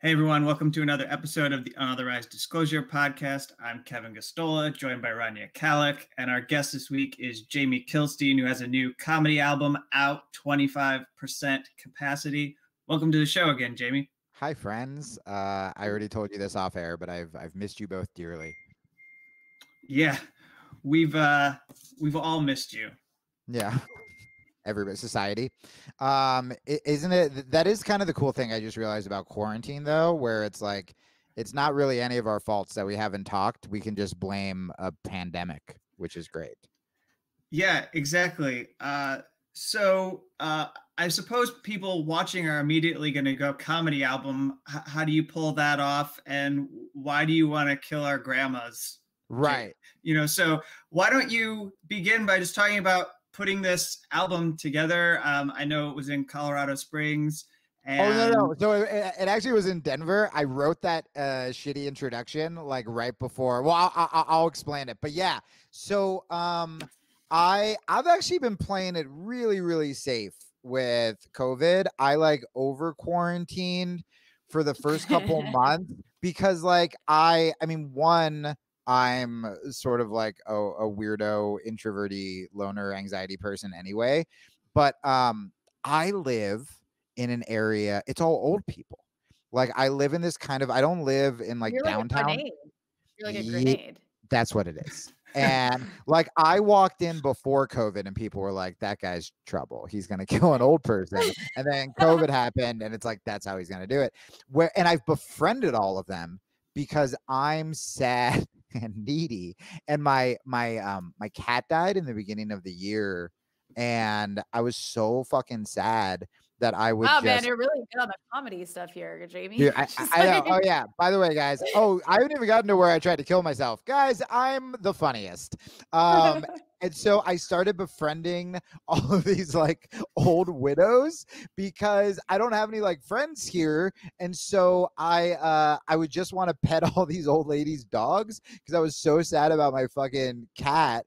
Hey everyone, welcome to another episode of the Unauthorized Disclosure podcast. I'm Kevin Gostola, joined by Rania Kalik, and our guest this week is Jamie Kilstein, who has a new comedy album out, 25% Capacity. Welcome to the show again, Jamie. Hi, friends. I already told you this off air, but I've missed you both dearly. Yeah, we've all missed you. Yeah, everybody, society. Isn't it? That is kind of the cool thing I just realized about quarantine, though, where it's like it's not really any of our faults that we haven't talked. We can just blame a pandemic, which is great. Yeah, exactly. So I suppose people watching are immediately going to go comedy album. How do you pull that off? And why do you want to kill our grandmas? Right. So why don't you begin by just talking about putting this album together? I know it was in Colorado Springs. And no. So it actually was in Denver. I wrote that shitty introduction like right before. Well, I'll explain it. But yeah. So I've actually been playing it really, really safe with COVID. I like over quarantined for the first couple months because I mean, one, I'm sort of like a weirdo, introverty, loner, anxiety person anyway. But I live in an area, it's all old people. Like I live in this kind of, I don't live in like You're downtown. Like You're like a grenade. That's what it is. And like I walked in before COVID and people were like, that guy's trouble. He's going to kill an old person. And then COVID happened and it's like, that's how he's going to do it. And I've befriended all of them because I'm sad and needy. And my cat died in the beginning of the year. And I was so fucking sad that I would man, you're really good on the comedy stuff here, Jamie. Dude, I know. Oh yeah. By the way, guys. Oh, I haven't even gotten to where I tried to kill myself. Guys, I'm the funniest. And so I started befriending all of these like old widows because I don't have any like friends here. And so I would just want to pet all these old ladies' dogs because I was so sad about my fucking cat,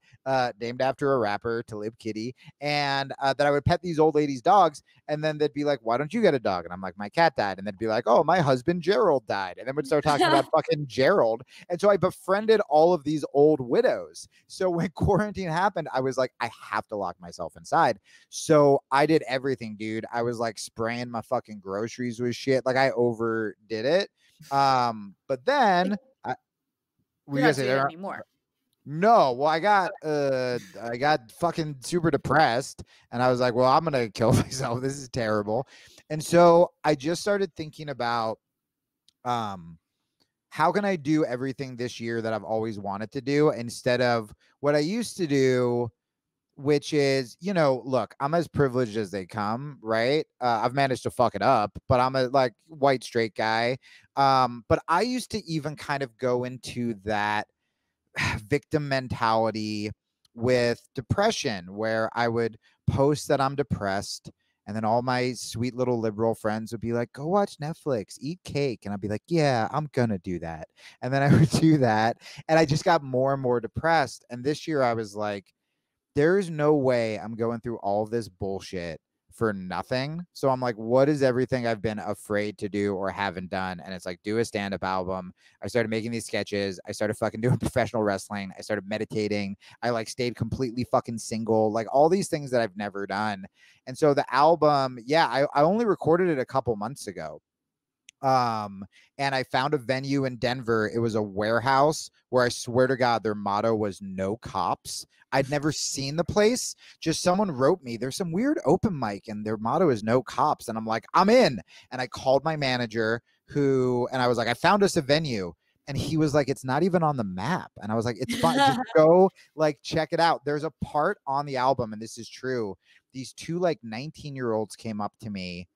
named after a rapper, Talib Kitty, and that I would pet these old ladies' dogs. And then they'd be like, why don't you get a dog? And I'm like, my cat died. And they'd be like, oh, my husband Gerald died. And then we'd start talking about fucking Gerald. And so I befriended all of these old widows. So when quarantine happened, I was like, I have to lock myself inside. So I did everything, dude. I was like spraying my fucking groceries with shit. Like I overdid it. But then we got to do it anymore. No, well, I got fucking super depressed and I was like, well, I'm going to kill myself. This is terrible. And so I just started thinking about how can I do everything this year that I've always wanted to do instead of what I used to do, which is, look, I'm as privileged as they come, right? I've managed to fuck it up, but I'm a like white straight guy. But I used to even kind of go into that victim mentality with depression where I would post that I'm depressed and then all my sweet little liberal friends would be like, go watch Netflix, eat cake. And I'd be like, yeah, I'm gonna do that. And then I would do that. And I just got more and more depressed. And this year I was like, there's no way I'm going through all this bullshit for nothing. So I'm like, what is everything I've been afraid to do or haven't done? And it's like, do a stand-up album. I started making these sketches. I started fucking doing professional wrestling. I started meditating. I like stayed completely fucking single, like all these things that I've never done. And so the album, yeah, I only recorded it a couple months ago. And I found a venue in Denver. It was a warehouse where I swear to God, their motto was no cops. I'd never seen the place. Just someone wrote me, there's some weird open mic and their motto is no cops. And I'm like, I'm in. And I called my manager and I was like, I found us a venue. And he was like, it's not even on the map. And I was like, it's fine. Just go like check it out. There's a part on the album, and this is true. These two like 19-year-olds came up to me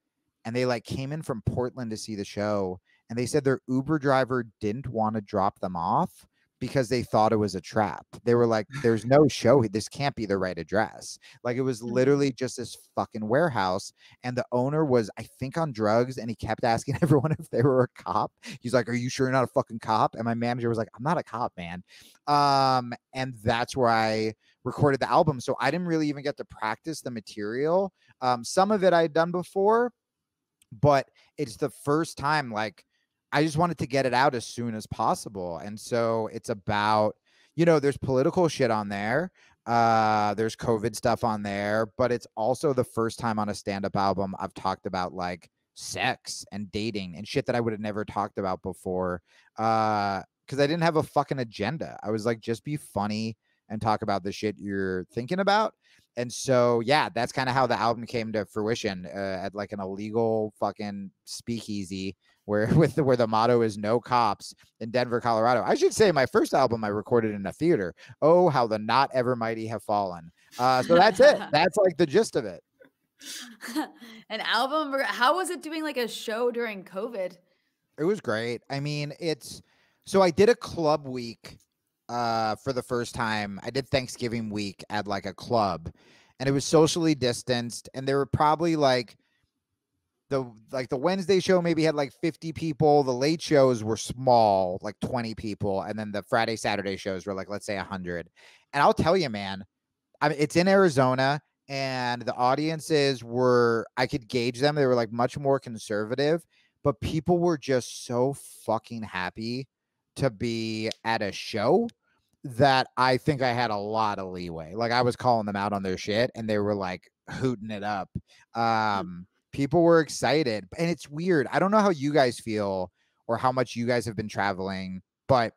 and they like came in from Portland to see the show. And they said their Uber driver didn't want to drop them off because they thought it was a trap. They were like, there's no show. This can't be the right address. Like it was literally just this fucking warehouse. And the owner was, I think, on drugs. And he kept asking everyone if they were a cop. He's like, are you sure you're not a fucking cop? And my manager was like, I'm not a cop, man. And that's where I recorded the album. So I didn't really even get to practice the material. Some of it I'd done before, but it's the first time like I just wanted to get it out as soon as possible. And so it's about, you know, there's political shit on there. There's COVID stuff on there, but it's also the first time on a stand-up album I've talked about like sex and dating and shit that I would have never talked about before. Because I didn't have a fucking agenda. I was like, just be funny and talk about the shit you're thinking about. And so, yeah, that's kind of how the album came to fruition at like an illegal fucking speakeasy where the motto is no cops in Denver, Colorado. I should say my first album I recorded in a theater. Oh, how the not ever mighty have fallen. So that's it. That's like the gist of it. An album. How was it doing like a show during COVID? It was great. I mean, so I did a club week for the first time. I did Thanksgiving week at like a club, and it was socially distanced, and there were probably like the Wednesday show maybe had like 50 people. The late shows were small, like 20 people, and then the Friday, Saturday shows were like, let's say 100. And I'll tell you, man, I mean, it's in Arizona, and the audiences I could gauge them. They were like much more conservative, but people were just so fucking happy to be at a show that I think I had a lot of leeway. Like I was calling them out on their shit and they were like hooting it up. People were excited, and it's weird. I don't know how you guys feel or how much you guys have been traveling, but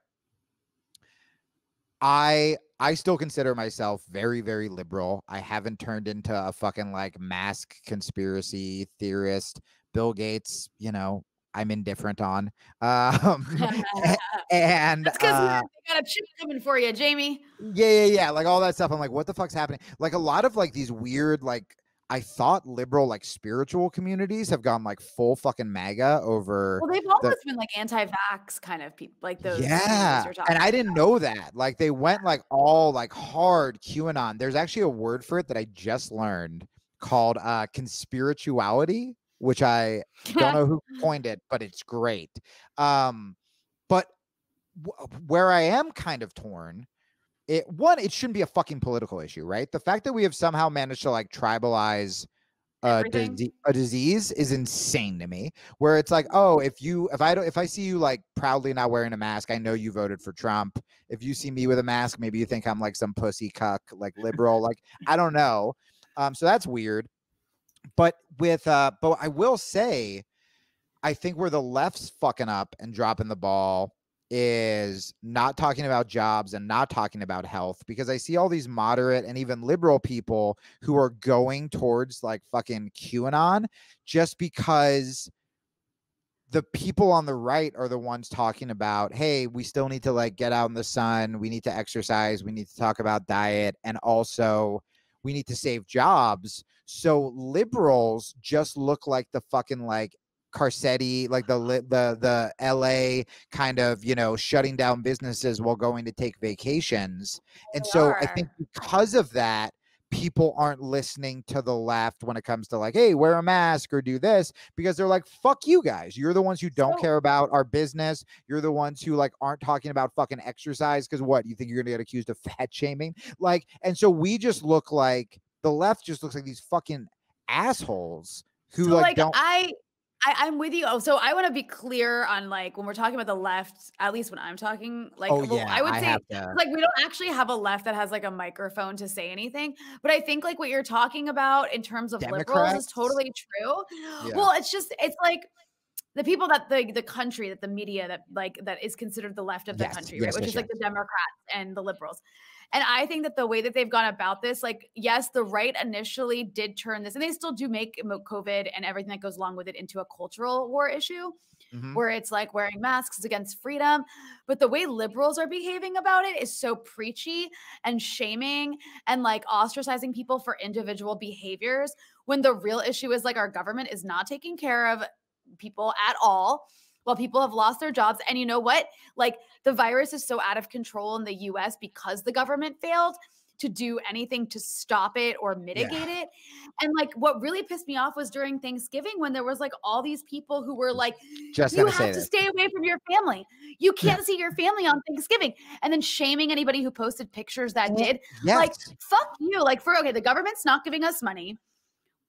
I still consider myself very, very liberal. I haven't turned into a fucking like mask conspiracy theorist. Bill Gates, you know, I'm indifferent on. And that's because they got a chip coming for you, Jamie. Yeah. Like all that stuff. I'm like, what the fuck's happening? Like a lot of like these weird, like I thought liberal, like spiritual communities have gone like full fucking MAGA over. Well, they've always been like anti-vax kind of people, like those. Yeah, and I didn't know that. Like they went like all like hard QAnon. There's actually a word for it that I just learned called conspirituality, which I don't know who coined it, but it's great. But where I am kind of torn, it shouldn't be a fucking political issue, right? The fact that we have somehow managed to like tribalize a disease is insane to me, where it's like, oh, if I see you like proudly not wearing a mask, I know you voted for Trump. If you see me with a mask, maybe you think I'm like some pussy cuck, like liberal, like I don't know. So that's weird. But but I will say, I think where the left's fucking up and dropping the ball is not talking about jobs and not talking about health, because I see all these moderate and even liberal people who are going towards like fucking QAnon just because the people on the right are the ones talking about, hey, we still need to like get out in the sun. We need to exercise. We need to talk about diet. And also we need to save jobs. So liberals just look like the fucking like Carcetti, like the LA kind of, you know, shutting down businesses while going to take vacations. And so I think because of that, people aren't listening to the left when it comes to like, hey, wear a mask or do this, because they're like, fuck you guys. You're the ones who don't care about our business. You're the ones who like aren't talking about fucking exercise. Because what, you think you're gonna get accused of fat shaming? Like, and so we just look like, the left just looks like these fucking assholes who so, like don't. I'm with you. Oh, so I want to be clear on like when we're talking about the left, at least when I'm talking, like, oh, yeah, I would say like we don't actually have a left that has like a microphone to say anything. But I think like what you're talking about in terms of Democrats? liberals is totally true. Yeah. Well, it's like the people that the country, that the media that is considered the left of the country, right? Which is like the Democrats and the liberals. And I think that the way that they've gone about this, like, yes, the right initially did turn this, and they still do make COVID and everything that goes along with it into a cultural war issue, where it's like wearing masks is against freedom. But the way liberals are behaving about it is so preachy and shaming and like ostracizing people for individual behaviors, when the real issue is like our government is not taking care of people at all. Well, people have lost their jobs. And you know what? Like the virus is so out of control in the US because the government failed to do anything to stop it or mitigate it. And like what really pissed me off was during Thanksgiving when there was like all these people who were like, you have to stay away from your family. You can't see your family on Thanksgiving. And then shaming anybody who posted pictures that did. Like, fuck you. Like the government's not giving us money.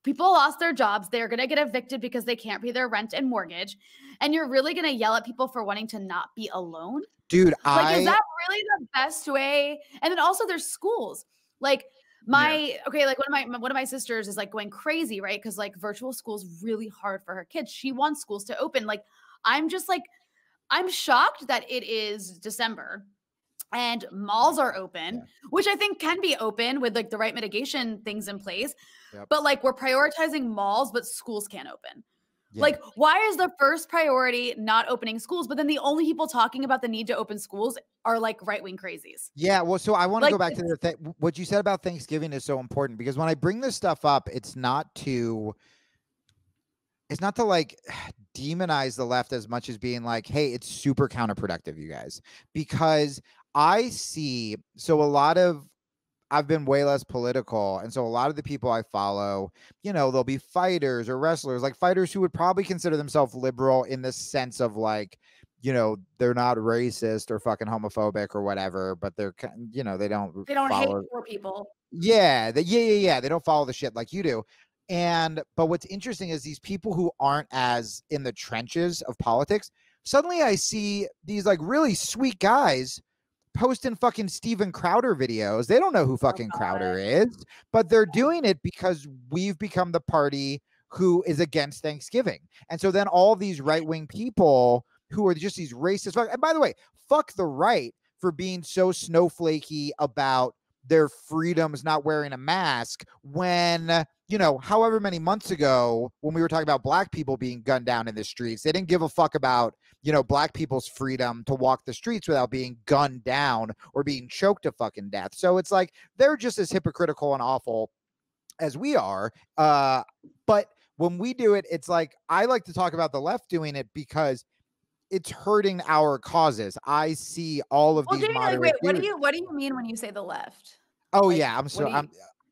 People lost their jobs. They're going to get evicted because they can't pay their rent and mortgage. and you're really going to yell at people for wanting to not be alone? Dude, like, is that really the best way? And then also there's schools. Like like one of my sisters is like going crazy, right? Because like virtual school's really hard for her kids. She wants schools to open. Like, I'm just like, I'm shocked that it is December and malls are open, which I think can be open with like the right mitigation things in place. But like, we're prioritizing malls, but schools can't open. Like, why is the first priority not opening schools? But then the only people talking about the need to open schools are like right-wing crazies. Yeah, well, so I want to go back to the thing. What you said about Thanksgiving is so important, because when I bring this stuff up, it's not to like demonize the left as much as being like, hey, it's super counterproductive, you guys, because I see, I've been way less political. And so a lot of the people I follow, you know, they'll be fighters or wrestlers, like fighters who would probably consider themselves liberal in the sense of like, you know, they're not racist or fucking homophobic or whatever, but they're, you know, they don't hate poor people. Yeah. They don't follow the shit like you do. But what's interesting is these people who aren't as in the trenches of politics, suddenly I see these like really sweet guys posting fucking Steven Crowder videos. They don't know who fucking Crowder is, but they're doing it because we've become the party who is against Thanksgiving. And so then all these right-wing people who are just these racist, and by the way, fuck the right for being so snowflakey about their freedoms not wearing a mask when, you know, however many months ago when we were talking about black people being gunned down in the streets, they didn't give a fuck about, you know, black people's freedom to walk the streets without being gunned down or being choked to fucking death. So it's like they're just as hypocritical and awful as we are. But when we do it, it's like, I like to talk about the left doing it because it's hurting our causes. I see all of these moderate. Wait, what do you mean when you say the left? Oh, like, yeah,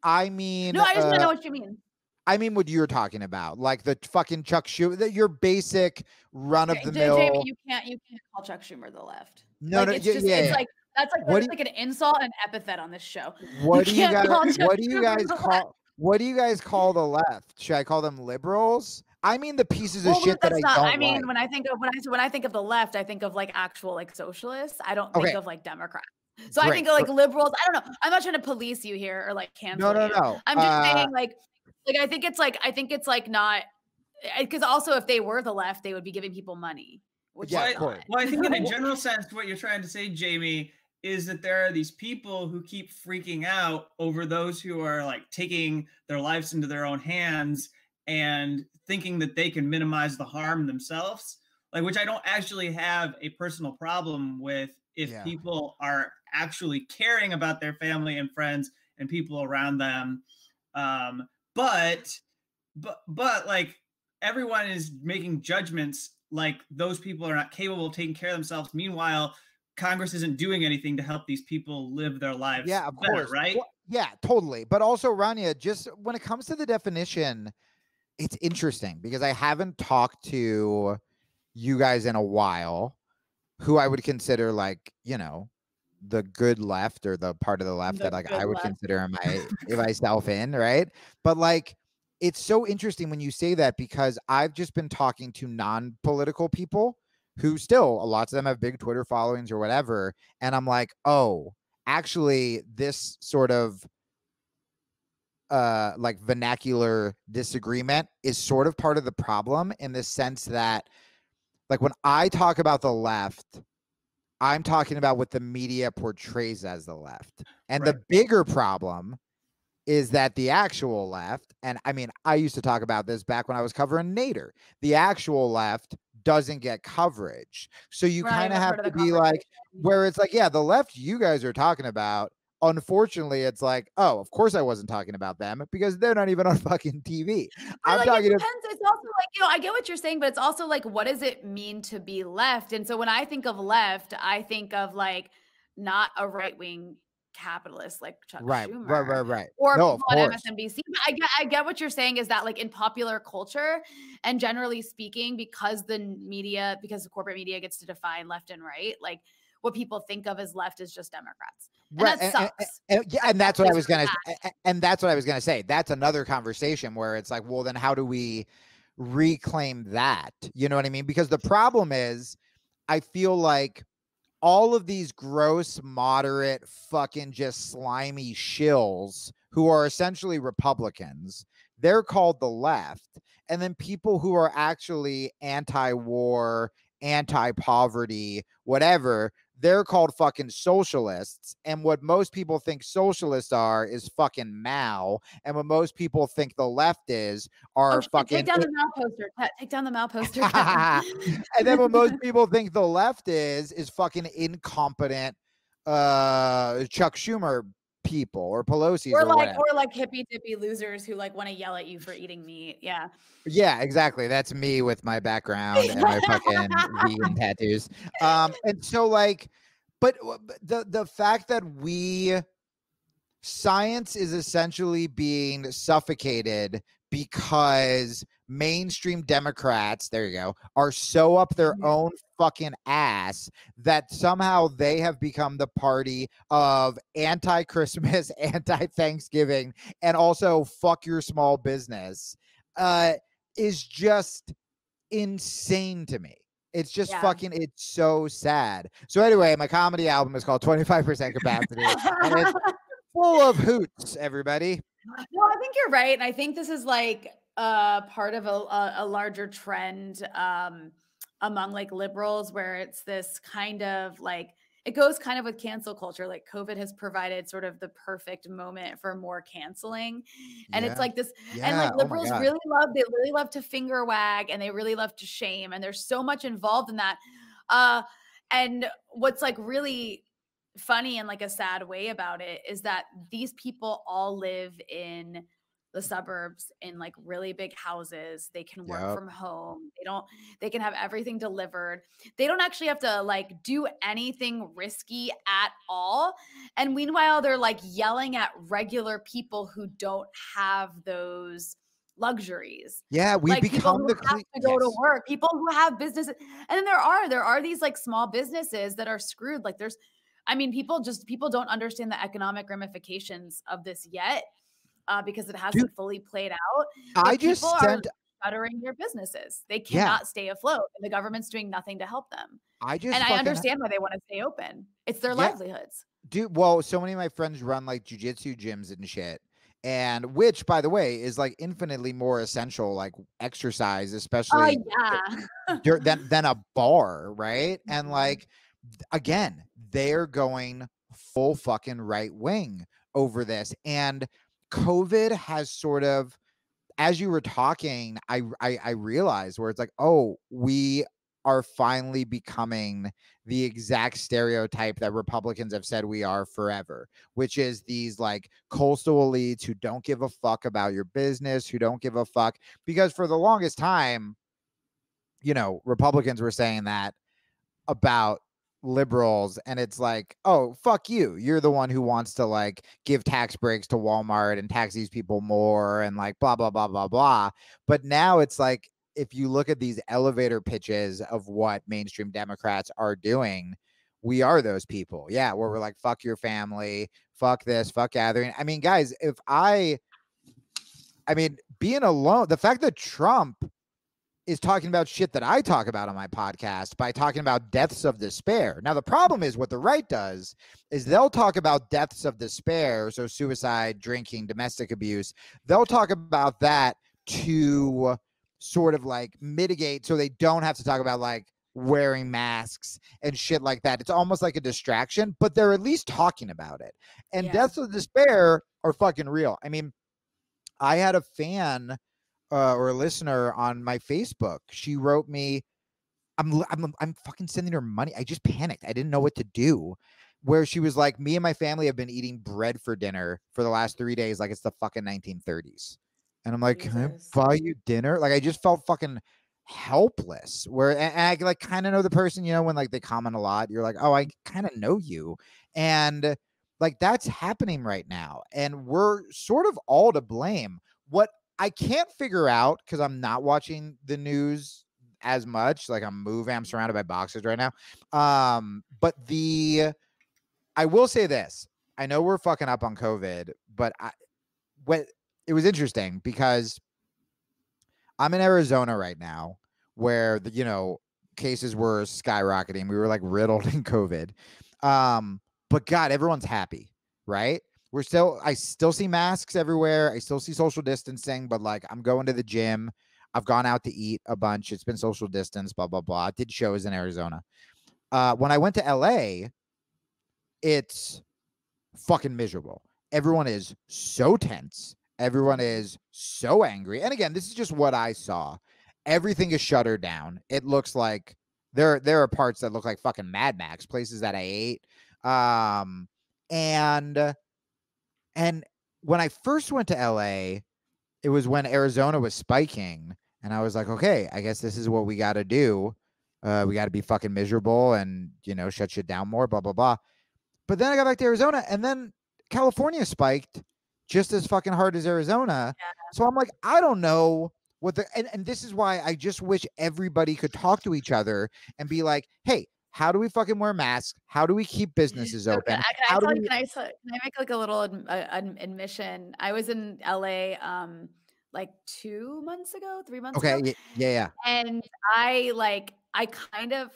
I mean, no, I just want to know what you mean. I mean what you're talking about, like the fucking Chuck Schumer, your basic run of the mill. Jamie, you can't call Chuck Schumer the left. No, like, no, it's like that's like an insult and epithet on this show. What do you guys call the left? Should I call them liberals? I mean the pieces of shit that I don't like. I mean, when I think of the left, I think of like actual like socialists. I don't think of like Democrats. So I think of like liberals. I don't know. I'm not trying to police you here or like cancel you. No. I'm just saying like I think it's like not, because also if they were the left, they would be giving people money. Which well, I think in a general sense, what you're trying to say, Jamie, is that there are these people who keep freaking out over those who are like taking their lives into their own hands and thinking that they can minimize the harm themselves, like, which I don't actually have a personal problem with if people are actually caring about their family and friends and people around them. But like, everyone is making judgments like those people are not capable of taking care of themselves. Meanwhile, Congress isn't doing anything to help these people live their lives better, right? Well, yeah, totally. But also, Rania, just when it comes to the definition, it's interesting because I haven't talked to you guys in a while who I would consider like, you know, the good left or the part of the left that like I would consider myself in, right? But like, it's so interesting when you say that because I've just been talking to non-political people who still, lots of them have big Twitter followings or whatever. And I'm like, oh, actually this sort of like vernacular disagreement is sort of part of the problem in the sense that like when I talk about the left, I'm talking about what the media portrays as the left. And the bigger problem is that the actual left, and I mean, I used to talk about this back when I was covering Nader, the actual left doesn't get coverage. So you kind of have to be like, where it's like, yeah, the left you guys are talking about, unfortunately, it's like, oh, of course I wasn't talking about them because they're not even on fucking TV. I'm like, it depends. It's also like, you know, I get what you're saying, but it's also like, what does it mean to be left? And so when I think of left, I think of like not a right-wing capitalist like Chuck Schumer. Right. Or on MSNBC. I get what you're saying is that like in popular culture and generally speaking, because the corporate media gets to define left and right, like what people think of as left is just Democrats. And that sucks. And that's what I was going to say. That's another conversation where it's like, well, then how do we reclaim that. You know what I mean? Because the problem is, I feel like all of these gross, moderate, fucking just slimy shills who are essentially Republicans, they're called the left. And then people who are actually anti-war, anti-poverty, whatever, they're called fucking socialists. And what most people think socialists are is fucking Mao. And what most people think the left are fucking... Take down the Mao poster. Take down the Mao poster. And then what most people think the left is fucking incompetent Chuck Schumer people or Pelosi's or like hippie dippy losers who like want to yell at you for eating meat. Yeah, exactly. That's me with my background and my fucking vegan tattoos. And so like, but the fact that science is essentially being suffocated because mainstream Democrats, there you go, are so up their own fucking ass that somehow they have become the party of anti-Christmas, anti-Thanksgiving, and also fuck your small business, is just insane to me. It's just fucking, it's so sad. So anyway, my comedy album is called 25% Capacity, and it's full of hoots, everybody. No, I think you're right. And I think this is like part of a larger trend among like liberals, where it's this kind of like, it goes kind of with cancel culture. Like COVID has provided sort of the perfect moment for more canceling. And it's like this, and like liberals they really love to finger wag, and they really love to shame. And there's so much involved in that. And what's like really funny and like a sad way about it is that these people all live in the suburbs in like really big houses. They can work from home. They can have everything delivered. They don't actually have to like do anything risky at all. And meanwhile, they're like yelling at regular people who don't have those luxuries. Yeah, we like become the have to go to work. People who have businesses, and then there are these like small businesses that are screwed. Like people don't understand the economic ramifications of this yet. Because it hasn't fully played out. But people are shuttering their businesses. They cannot stay afloat, and the government's doing nothing to help them. I understand why they want to stay open. It's their livelihoods. Dude, well, so many of my friends run like jujitsu gyms and shit. And which, by the way, is like infinitely more essential, like exercise, especially than a bar, right? And like, again, they're going full fucking right wing over this. And COVID has sort of, as you were talking, I realized where it's like, oh, we are finally becoming the exact stereotype that Republicans have said we are forever, which is these like coastal elites who don't give a fuck about your business, who don't give a fuck. Because for the longest time, you know, Republicans were saying that about liberals, and it's like, oh, fuck you, you're the one who wants to like give tax breaks to Walmart and tax these people more and like blah blah blah blah blah. But now it's like, if you look at these elevator pitches of what mainstream Democrats are doing, we are those people, where we're like, fuck your family, fuck this, fuck gathering. I mean, guys, being alone, the fact that Trump is talking about shit that I talk about on my podcast by talking about deaths of despair. Now, the problem is what the right does is they'll talk about deaths of despair, so suicide, drinking, domestic abuse. They'll talk about that to sort of like mitigate so they don't have to talk about like wearing masks and shit like that. It's almost like a distraction, but they're at least talking about it. And deaths of despair are fucking real. I mean, I had a fan or a listener on my Facebook. She wrote me, I'm fucking sending her money. I just panicked. I didn't know what to do. Where she was like, me and my family have been eating bread for dinner for the last 3 days like it's the fucking 1930s. And I'm like, can I buy you dinner? Like, I just felt fucking helpless. And I like kind of know the person, you know, when like they comment a lot, you're like, oh, I kind of know you. And like that's happening right now. And we're sort of all to blame. What I can't figure out, because I'm not watching the news as much, like I'm surrounded by boxes right now. But I will say this. I know we're fucking up on COVID, but it was interesting because I'm in Arizona right now where the, you know, cases were skyrocketing. We were like riddled in COVID. But God, everyone's happy, right? I still see masks everywhere. I still see social distancing, but like I'm going to the gym. I've gone out to eat a bunch. It's been social distance, blah, blah, blah. I did shows in Arizona. When I went to LA, it's fucking miserable. Everyone is so tense. Everyone is so angry. And again, this is just what I saw. Everything is shuttered down. It looks like there are parts that look like fucking Mad Max, places that I ate. And when I first went to LA, it was when Arizona was spiking, and I was like, okay, I guess this is what we got to do. We got to be fucking miserable and, you know, shut shit down more, blah, blah, blah. But then I got back to Arizona, and then California spiked just as fucking hard as Arizona. Yeah. So I'm like, I don't know what and this is why I just wish everybody could talk to each other and be like, hey, how do we fucking wear masks? How do we keep businesses open? Can I make like a little admission? I was in LA like 3 months ago. Okay, yeah. And I kind of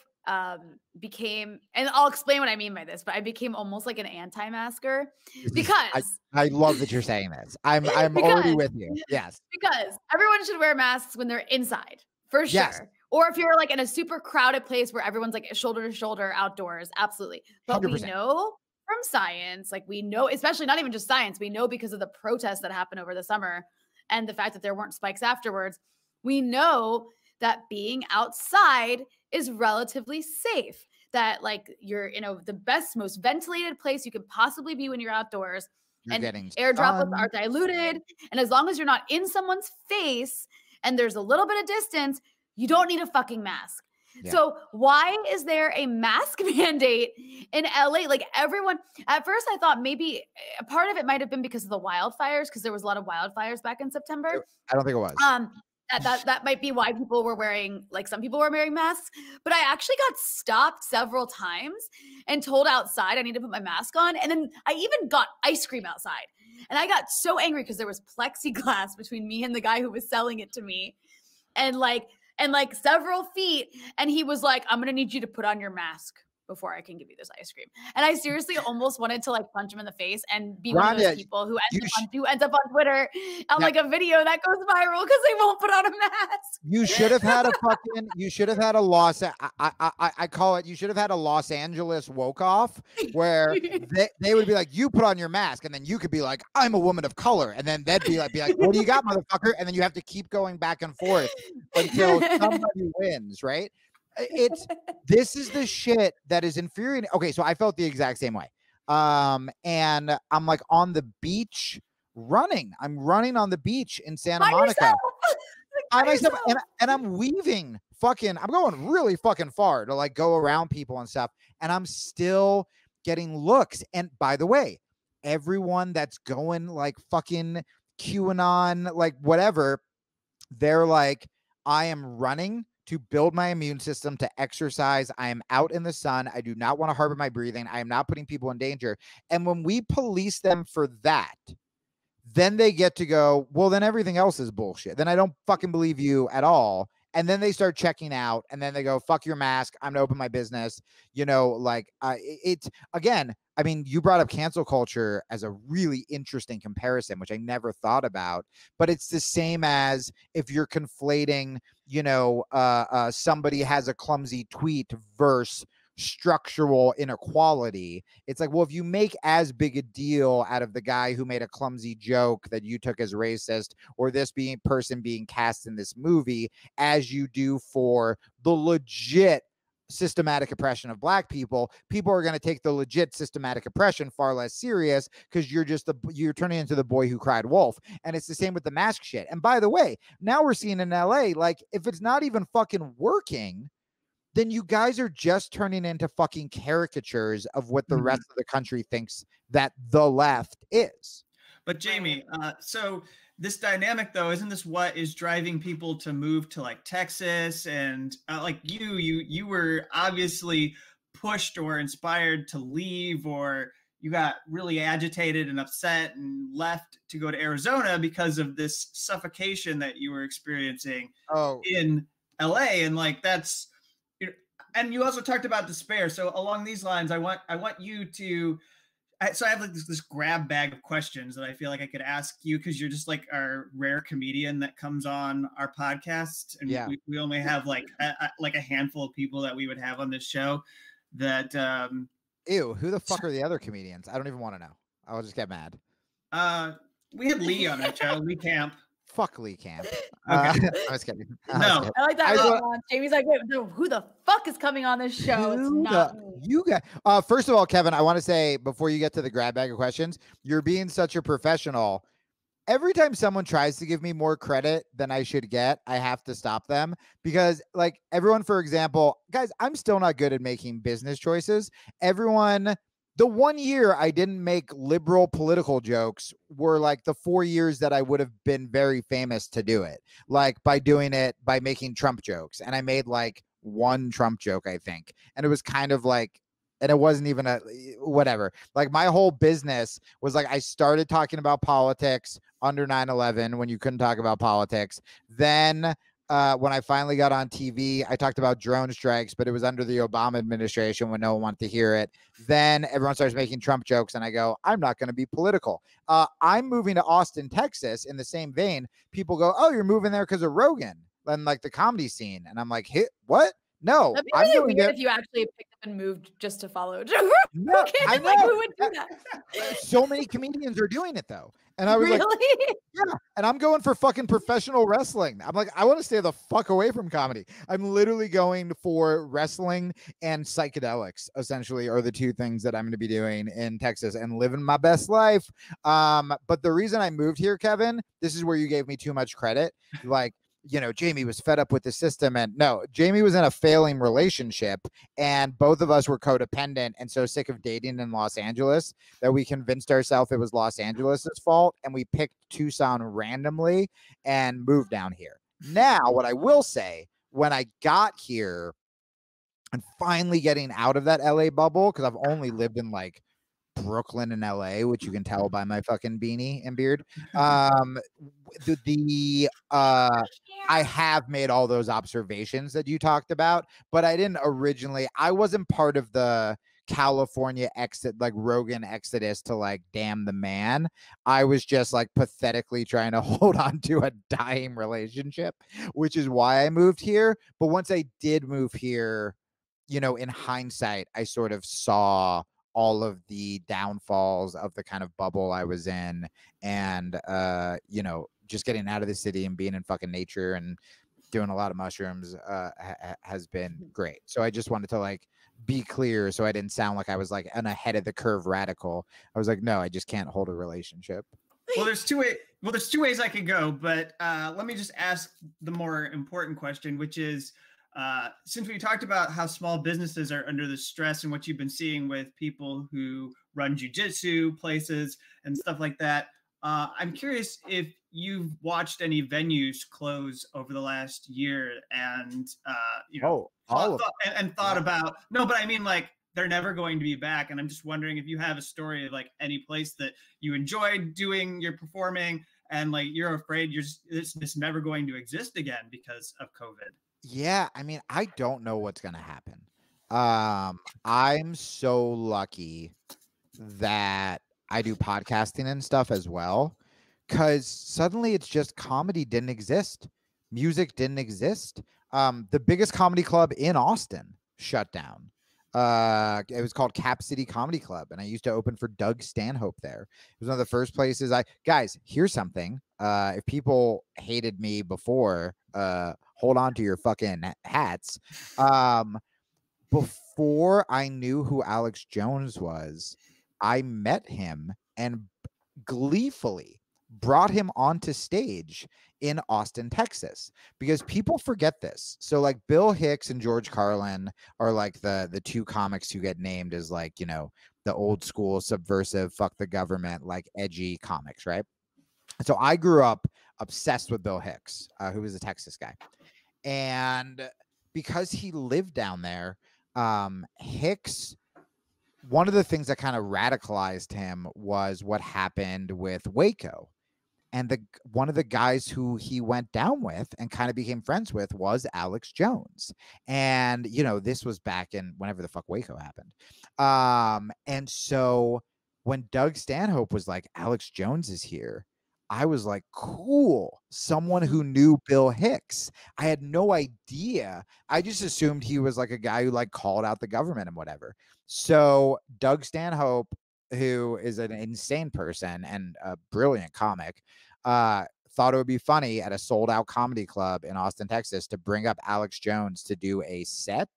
became, and I'll explain what I mean by this, but I became almost like an anti-masker because I love that you're saying this. I'm already with you. Yes. Because everyone should wear masks when they're inside, for sure. Yes. Or if you're like in a super crowded place where everyone's like shoulder to shoulder outdoors, absolutely. But 100%. We know from science, like we know, especially not even just science, we know because of the protests that happened over the summer and the fact that there weren't spikes afterwards, we know that being outside is relatively safe. That like you're in the best, most ventilated place you could possibly be when you're outdoors. And air droplets are diluted. And as long as you're not in someone's face and there's a little bit of distance, you don't need a fucking mask. Yeah. So why is there a mask mandate in LA? Like everyone, at first I thought maybe a part of it might have been because of the wildfires, because there was a lot of wildfires back in September. I don't think it was. That might be why people were wearing, like some people were wearing masks, but I actually got stopped several times and told outside I need to put my mask on. And then I even got ice cream outside. And I got so angry because there was plexiglass between me and the guy who was selling it to me. And like several feet. And he was like, I'm going to need you to put on your mask before I can give you this ice cream. And I seriously almost wanted to like punch him in the face and be one of those people who ends up on Twitter on like a video that goes viral because they won't put on a mask. You should have had a Los, I call it, you should have had a Los Angeles woke off where they would be like, you put on your mask. And then you could be like, I'm a woman of color. And then they'd be like, what do you got, motherfucker? And then you have to keep going back and forth until somebody wins, right? This is the shit that is infuriating. Okay, so I felt the exact same way. And I'm like on the beach running. I'm running on the beach in Santa Monica. Myself, and I'm weaving I'm going really fucking far to like go around people and stuff. And I'm still getting looks. And by the way, everyone that's going like fucking QAnon, like whatever, they're like, I am running to build my immune system, to exercise. I am out in the sun. I do not want to harbor my breathing. I am not putting people in danger. And when we police them for that, then they get to go, well, then everything else is bullshit. Then I don't fucking believe you at all. And then they start checking out, and then they go, fuck your mask. I'm gonna open my business. You know, like it's again, I mean, you brought up cancel culture as a really interesting comparison, which I never thought about, but it's the same as if you're conflating, you know, somebody has a clumsy tweet versus structural inequality. It's like, well, if you make as big a deal out of the guy who made a clumsy joke that you took as racist, or this person being cast in this movie, as you do for the legit systematic oppression of black people are going to take the legit systematic oppression far less serious because you're turning into the boy who cried wolf. And it's the same with the mask shit. And by the way, now we're seeing in LA, like if it's not even fucking working, then you guys are just turning into fucking caricatures of what the rest of the country thinks that the left is. But Jamie, so this dynamic though, isn't this what is driving people to move to like Texas? And like you were obviously pushed or inspired to leave, or you got really agitated and upset and left to go to Arizona because of this suffocation that you were experiencing in LA. And like, that's, and you also talked about despair. So along these lines, I want you to, so I have like this grab bag of questions that I feel like I could ask you, because you're just like our rare comedian that comes on our podcast, and we only have like a handful of people that we would have on this show. That ew, who the fuck are the other comedians? I don't even want to know. I'll just get mad. We had Lee on our show, Lee Camp. Fuck Lee Camp. Okay. I was kidding. I like that. Jamie's like, who the fuck is coming on this show? It's not me. You guys. First of all, Kevin, I want to say before you get to the grab bag of questions, you're being such a professional. Every time someone tries to give me more credit than I should get, I have to stop them, because like everyone, for example, guys, I'm still not good at making business choices. Everyone. The 1 year I didn't make liberal political jokes were like the 4 years that I would have been very famous to do it, like by doing it, by making Trump jokes. And I made like one Trump joke, I think. And it was kind of like, and it wasn't even a whatever. Like my whole business was like, I started talking about politics under 9/11 when you couldn't talk about politics. Then when I finally got on TV, I talked about drone strikes, but it was under the Obama administration when no one wanted to hear it. Then everyone starts making Trump jokes, and I go, I'm not going to be political. I'm moving to Austin, Texas. In the same vein, people go, oh, you're moving there because of Rogan and like the comedy scene. And I'm like, hey, what? No, that'd be really weird if you actually picked up and moved just to follow Joe Rogan. No, I know. Like, who would do that? So many comedians are doing it though. And I was really? like, yeah. And I'm going for fucking professional wrestling. I'm like, I want to stay the fuck away from comedy. I'm literally going for wrestling and psychedelics, essentially, are the two things that I'm going to be doing in Texas and living my best life. But the reason I moved here, Kevin, this is where you gave me too much credit. Like, you know, Jamie was fed up with the system, and no, Jamie was in a failing relationship, and both of us were codependent and so sick of dating in Los Angeles that we convinced ourselves it was Los Angeles's fault, and we picked Tucson randomly and moved down here. Now, what I will say, when I got here and finally getting out of that LA bubble, because I've only lived in like Brooklyn and LA, which you can tell by my fucking beanie and beard. I have made all those observations that you talked about, but I didn't originally. I wasn't part of the California exit, like Rogan exodus to like damn the man. I was just like pathetically trying to hold on to a dying relationship, which is why I moved here. But once I did move here, you know, in hindsight, I sort of saw all of the downfalls of the kind of bubble I was in, and you know, just getting out of the city and being in fucking nature and doing a lot of mushrooms has been great. So I just wanted to like be clear, so I didn't sound like I was like an ahead of the curve radical. I was like, no, I just can't hold a relationship. Well, there's two ways I could go, but let me just ask the more important question, which is, since we talked about how small businesses are under the stress and what you've been seeing with people who run jujitsu places and stuff like that, I'm curious if you've watched any venues close over the last year and, you know, thought about, no, but I mean, like, they're never going to be back. And I'm just wondering if you have a story of like any place that you enjoyed doing your performing and like you're afraid it's never going to exist again because of COVID. Yeah, I mean, I don't know what's going to happen. I'm so lucky that I do podcasting and stuff as well, because suddenly it's just comedy didn't exist. Music didn't exist. The biggest comedy club in Austin shut down. It was called Cap City Comedy Club, and I used to open for Doug Stanhope there. It was one of the first places guys, here's something. If people hated me before, hold on to your fucking hats. Before I knew who Alex Jones was, I met him and gleefully brought him onto stage in Austin, Texas, because people forget this. So like Bill Hicks and George Carlin are like the two comics who get named as like, you know, the old school subversive, fuck the government, like edgy comics, right? So I grew up obsessed with Bill Hicks, who was a Texas guy. And because he lived down there, Hicks one of the things that kind of radicalized him was what happened with Waco. And one of the guys who he went down with and kind of became friends with was Alex Jones. And, you know, this was back in whenever the fuck Waco happened. And so when Doug Stanhope was like, Alex Jones is here, I was like, cool. Someone who knew Bill Hicks. I had no idea. I just assumed he was like a guy who like called out the government and whatever. So Doug Stanhope, who is an insane person and a brilliant comic, thought it would be funny at a sold-out comedy club in Austin, Texas, to bring up Alex Jones to do a set.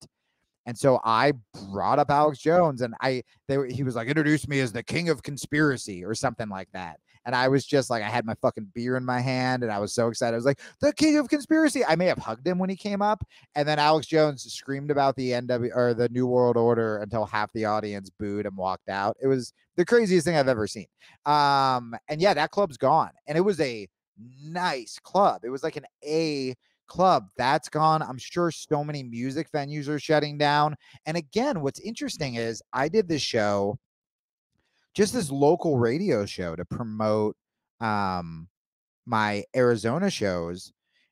And so I brought up Alex Jones, and he was like, introduce me as the king of conspiracy or something like that. And I was just like, I had my fucking beer in my hand, and I was so excited. I was like, the king of conspiracy. I may have hugged him when he came up. And then Alex Jones screamed about the or the New World Order until half the audience booed and walked out. It was the craziest thing I've ever seen. And yeah, that club's gone. And it was a nice club. It was like an A club. That's gone. I'm sure so many music venues are shutting down. And again, what's interesting is I did this show, just this local radio show, to promote my Arizona shows.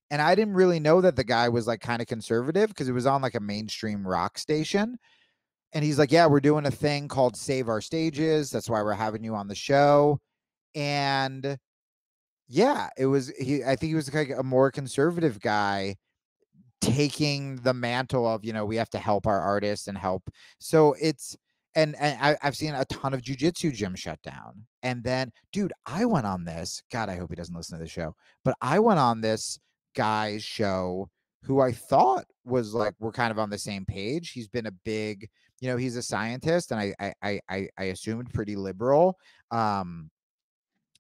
And I didn't really know that the guy was like kind of conservative because it was on like a mainstream rock station. And he's like, yeah, we're doing a thing called Save Our Stages. That's why we're having you on the show. And yeah, I think he was like a more conservative guy taking the mantle of, you know, we have to help our artists and help. So it's, and I've seen a ton of jujitsu gyms shut down. And then, dude, I went on this, God, I hope he doesn't listen to the show, but I went on this guy's show who I thought was like, we're kind of on the same page. He's been a big, you know, he's a scientist, and I assumed pretty liberal.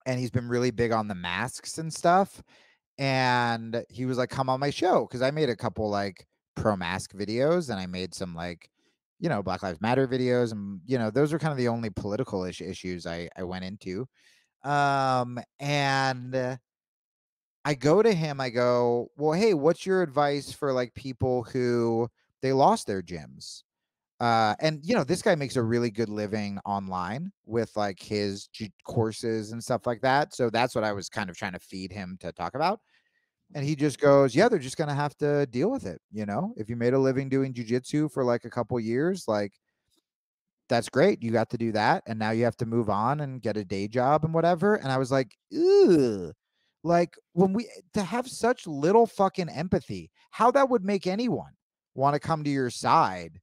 And he's been really big on the masks and stuff. And he was like, come on my show, because I made a couple like pro-mask videos, and I made some like, you know, Black Lives Matter videos, and you know, those are kind of the only political issues I went into. And I go to him, I go, well, hey, what's your advice for like people who they lost their gyms? And you know, this guy makes a really good living online with like his courses and stuff like that. So that's what I was kind of trying to feed him to talk about. And he just goes, yeah, they're just going to have to deal with it. You know, if you made a living doing jujitsu for like a couple years, like that's great. You got to do that. And now you have to move on and get a day job and whatever. And I was like, ugh. Like to have such little fucking empathy, how that would make anyone want to come to your side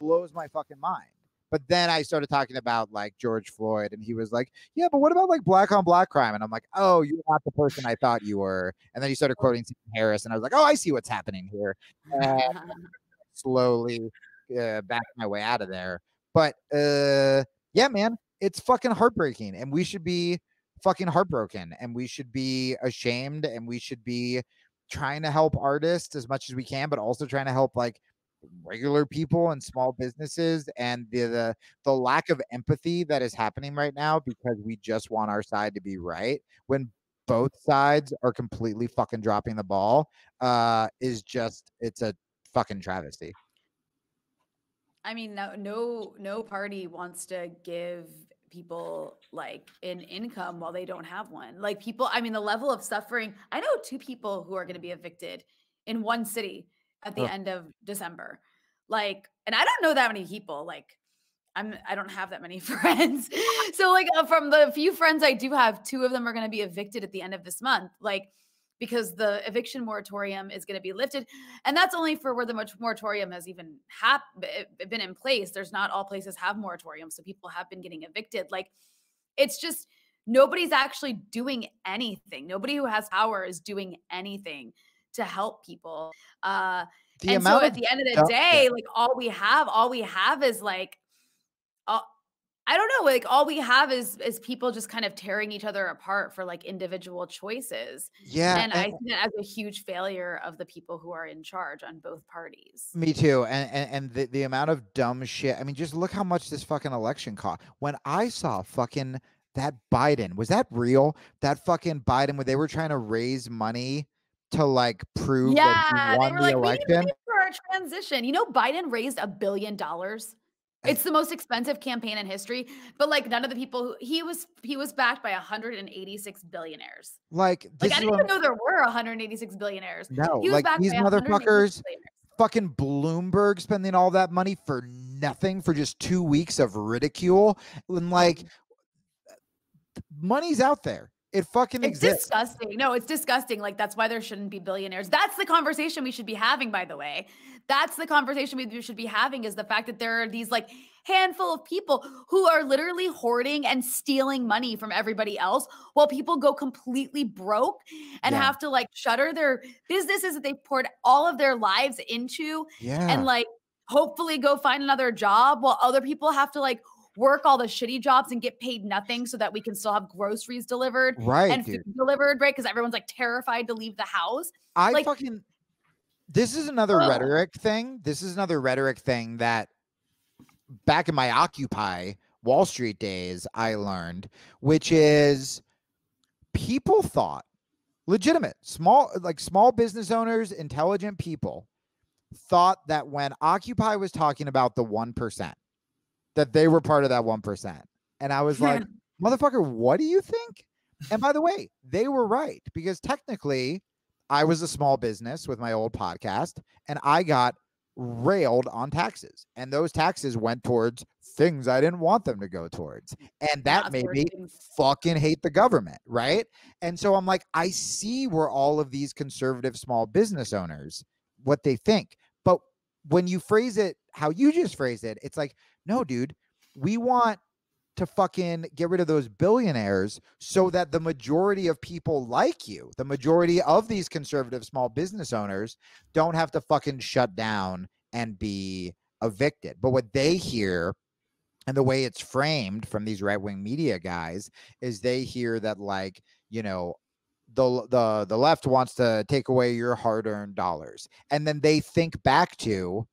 blows my fucking mind. But then I started talking about like George Floyd, and he was like, yeah, but what about like black on black crime? And I'm like, oh, you're not the person I thought you were. And then he started quoting Sam Harris, and I was like, oh, I see what's happening here. Slowly back my way out of there. But yeah, man, it's fucking heartbreaking, and we should be fucking heartbroken, and we should be ashamed, and we should be trying to help artists as much as we can, but also trying to help like regular people and small businesses, and the lack of empathy that is happening right now because we just want our side to be right when both sides are completely fucking dropping the ball is just, it's a fucking travesty. I mean, no party wants to give people like an income while they don't have one. Like people, I mean, the level of suffering. I know 2 people who are going to be evicted in one city at the end of December. Like, and I don't know that many people. Like, I don't have that many friends. So like from the few friends I do have, 2 of them are going to be evicted at the end of this month. Like, because the eviction moratorium is going to be lifted. And that's only for where the moratorium has even been in place. There's not all places have moratoriums. So people have been getting evicted. Like, it's just, nobody's actually doing anything. Nobody who has power is doing anything to help people. And so at the end of the day, like all we have is like, I don't know, like all we have is people just kind of tearing each other apart for like individual choices. Yeah. And I see that as a huge failure of the people who are in charge on both parties. Me too. And the amount of dumb shit. I mean, just look how much this fucking election cost. When I saw fucking that Biden, was that real? That fucking Biden, where they were trying to raise money to like prove that he won the election. We need money for our transition. You know, Biden raised $1 billion. It's the most expensive campaign in history, but like none of the people he was backed by 186 billionaires. Like I didn't even know there were 186 billionaires. No, he was like backed these by 186 motherfuckers, billionaires. fucking Bloomberg spending all that money for nothing, for just 2 weeks of ridicule. And like, money's out there. It fucking exists. Disgusting. No, it's disgusting. Like, that's why there shouldn't be billionaires. That's the conversation we should be having, by the way. That's the conversation we should be having, is the fact that there are these like handful of people who are literally hoarding and stealing money from everybody else while people go completely broke and have to like shutter their businesses that they've poured all of their lives into and like hopefully go find another job, while other people have to like work all the shitty jobs and get paid nothing so that we can still have groceries delivered and food delivered, right? Because everyone's like terrified to leave the house. This is another rhetoric thing. This is another rhetoric thing that back in my Occupy Wall Street days, I learned, which is people thought, legitimate, small business owners, intelligent people thought that when Occupy was talking about the 1%, that they were part of that 1%. And I was like, motherfucker, what do you think? And by the way, they were right, because technically I was a small business with my old podcast and I got railed on taxes, and those taxes went towards things I didn't want them to go towards. And that made me fucking hate the government. Right. And so I'm like, I see where all of these conservative small business owners, what they think. But when you phrase it how you just phrased it, it's like, no, dude, we want to fucking get rid of those billionaires so that the majority of people like you, the majority of these conservative small business owners, don't have to fucking shut down and be evicted. But what they hear, and the way it's framed from these right-wing media guys, is they hear that, like, you know, the left wants to take away your hard-earned dollars. And then they think back to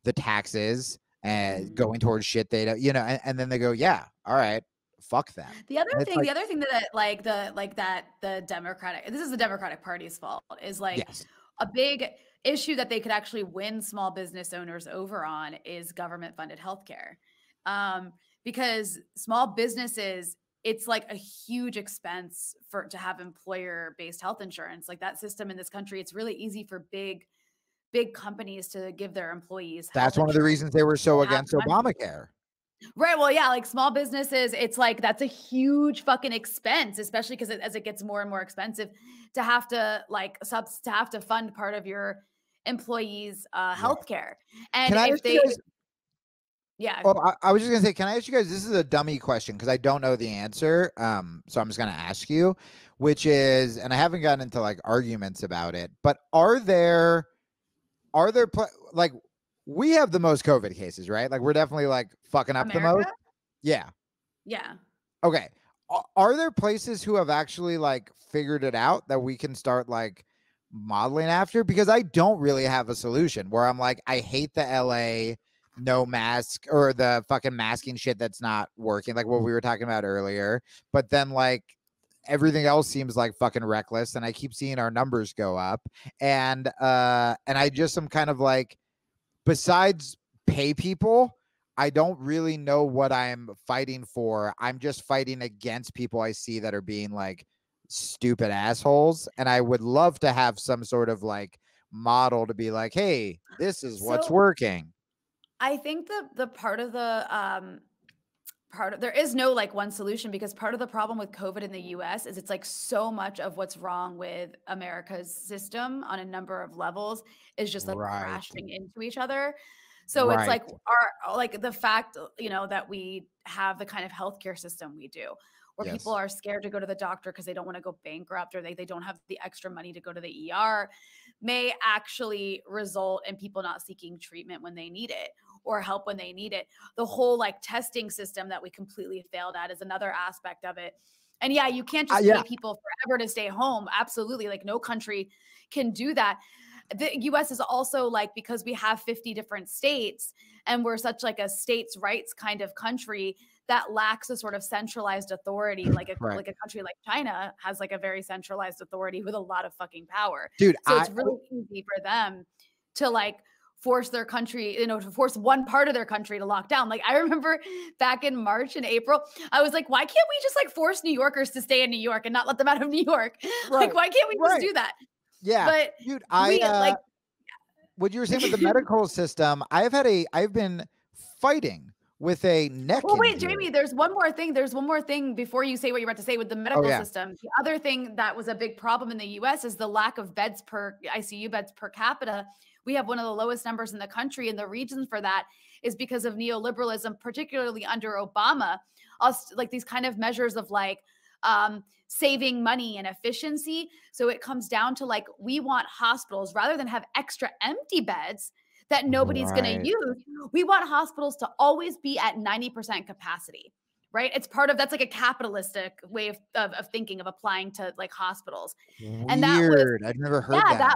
the taxes and going towards shit they don't, you know, and then they go, yeah, all right, fuck them. The other thing that the Democratic, this is the Democratic Party's fault, is like a big issue that they could actually win small business owners over on is government funded healthcare. Because small businesses, it's like a huge expense to have employer based health insurance. Like that system in this country, it's really easy for big companies to give their employees. That's one of the reasons they were so against Obamacare. Right. Well, yeah, like small businesses, it's like that's a huge fucking expense, especially because as it gets more and more expensive to have to like fund part of your employees' healthcare. And if they, I was just gonna say, can I ask you guys? This is a dummy question because I don't know the answer. So I'm just gonna ask you, which is, and I haven't gotten into like arguments about it, but are there like, we have the most COVID cases, right? Like we're definitely like fucking up the most. Yeah. Okay. Are there places who have actually like figured it out that we can start like modeling after? Because I don't really have a solution where I'm like, I hate the LA no mask or the fucking masking shit that's not working, like what we were talking about earlier. But then like everything else seems like fucking reckless, and I keep seeing our numbers go up, and I just am kind of like, besides pay people, I don't really know what I'm fighting for. I'm just fighting against people I see that are being like stupid assholes, and I would love to have some sort of like model to be like, hey, this is what's working. I think the part of there is no like one solution, because part of the problem with COVID in the US is it's like so much of what's wrong with America's system on a number of levels is just like crashing into each other. So it's like the fact, you know, that we have the kind of healthcare system we do, where people are scared to go to the doctor because they don't want to go bankrupt, or they don't have the extra money to go to the ER, may actually result in people not seeking treatment when they need it or help when they need it. The whole like testing system that we completely failed at is another aspect of it. And yeah, you can't just pay people forever to stay home. Absolutely. Like no country can do that. The US is also like, because we have 50 different states and we're such like a states' rights kind of country that lacks a sort of centralized authority, like a country like China has like a very centralized authority with a lot of fucking power. Dude, so it's really easy for them to like force their country, to force one part of their country to lock down. Like, I remember back in March and April, I was like, why can't we just like force New Yorkers to stay in New York and not let them out of New York? Right. Like, why can't we just do that? Yeah. But dude, what you were saying with the medical system, I've been fighting with a neck injury. Wait, Jamie, there's one more thing. There's one more thing before you say what you're about to say with the medical system. The other thing that was a big problem in the US is the lack of ICU beds per capita. We have one of the lowest numbers in the country. And the reason for that is because of neoliberalism, particularly under Obama. Like these kind of measures of like saving money and efficiency. So it comes down to like, we want hospitals, rather than have extra empty beds that nobody's going to use, we want hospitals to always be at 90% capacity, right? It's that's like a capitalistic way of thinking, of applying to like hospitals. Weird. And that was, I've never heard that.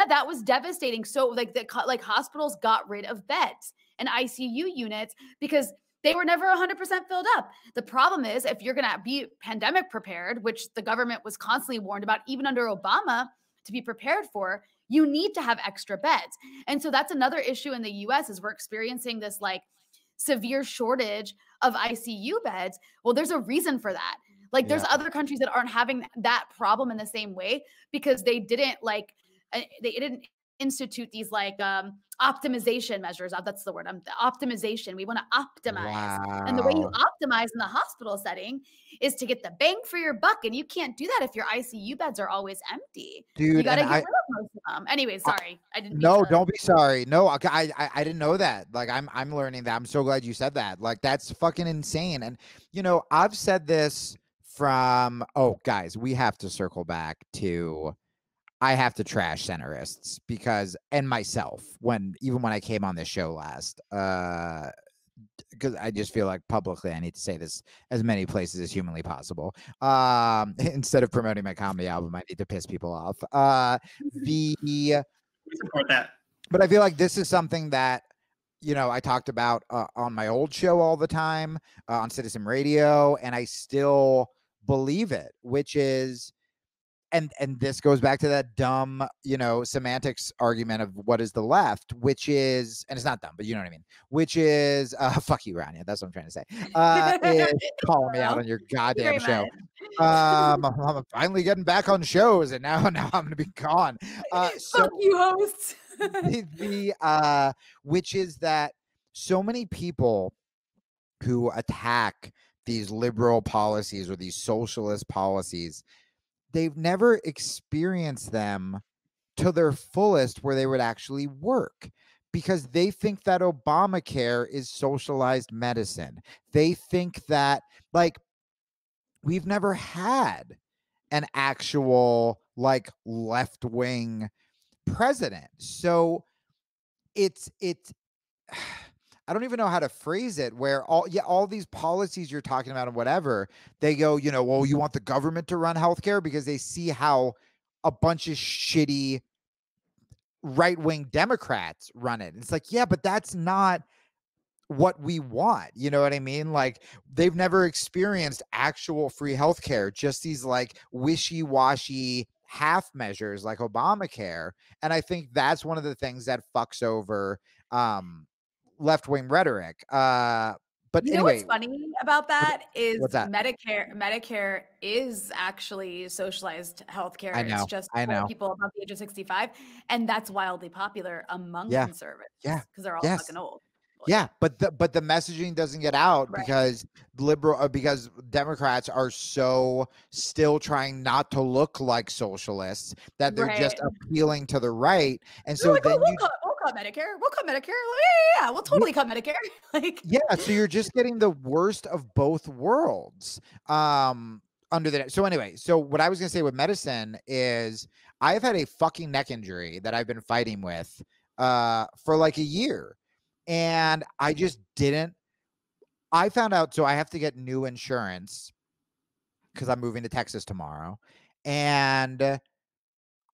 That was devastating. So like hospitals got rid of beds and ICU units because they were never 100% filled up. The problem is, if you're going to be pandemic prepared, which the government was constantly warned about, even under Obama, to be prepared for, you need to have extra beds. And so that's another issue in the US, is we're experiencing this like severe shortage of ICU beds. Well, there's a reason for that. Like there's other countries that aren't having that problem in the same way because they didn't institute these like optimization measures. That's the word. Optimization. We want to optimize. Wow. And the way you optimize in the hospital setting is to get the bang for your buck. And you can't do that if your ICU beds are always empty. Dude, you got to get rid of most of them. Anyway, sorry. I didn't. No, don't be sorry. No, I didn't know that. Like I'm learning that. I'm so glad you said that. Like that's fucking insane. And I've said this from, guys, we have to circle back to, I have to trash centerists and myself even when I came on this show last, because I just feel like publicly I need to say this as many places as humanly possible. Instead of promoting my comedy album, I need to piss people off. We support that. But I feel like this is something that, I talked about on my old show all the time, on Citizen Radio, and I still believe it, which is, and this goes back to that dumb, semantics argument of what is the left, which is, and it's not dumb, but you know what I mean, which is, fuck you, Rania. That's what I'm trying to say. Is calling me out on your goddamn show. I'm finally getting back on shows, and now I'm going to be gone. Fuck you, hosts. Which is that so many people who attack these liberal policies or these socialist policies, they've never experienced them to their fullest where they would actually work, because they think that Obamacare is socialized medicine. They think that, like, we've never had an actual, like, left-wing president. So it's I don't even know how to phrase it, where all these policies you're talking about and whatever, they go, well, you want the government to run healthcare because they see how a bunch of shitty right-wing Democrats run it. It's like, yeah, but that's not what we want. You know what I mean? Like, they've never experienced actual free healthcare, just these like wishy-washy half measures like Obamacare. And I think that's one of the things that fucks over left-wing rhetoric. But anyway, what's funny about that is Medicare is actually socialized healthcare. It's just for people above the age of 65, and that's wildly popular among conservatives. Yeah, because they're all fucking old. Yeah, but the messaging doesn't get out because because Democrats are so still trying not to look like socialists that they're just appealing to the right, and so like, then we'll cut Medicare. We'll cut Medicare. Yeah, we'll totally cut Medicare. Like, so you're just getting the worst of both worlds. Under the so anyway, so what I was gonna say with medicine is I've had a fucking neck injury that I've been fighting with for like a year. And I just didn't. I found out, so I have to get new insurance because I'm moving to Texas tomorrow. And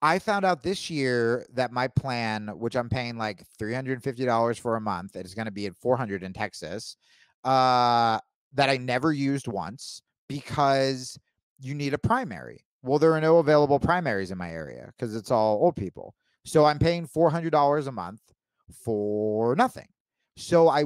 I found out this year that my plan, which I'm paying like $350 for a month, it is going to be at $400 in Texas, that I never used once because you need a primary. Well, there are no available primaries in my area because it's all old people. So I'm paying $400 a month for nothing. So I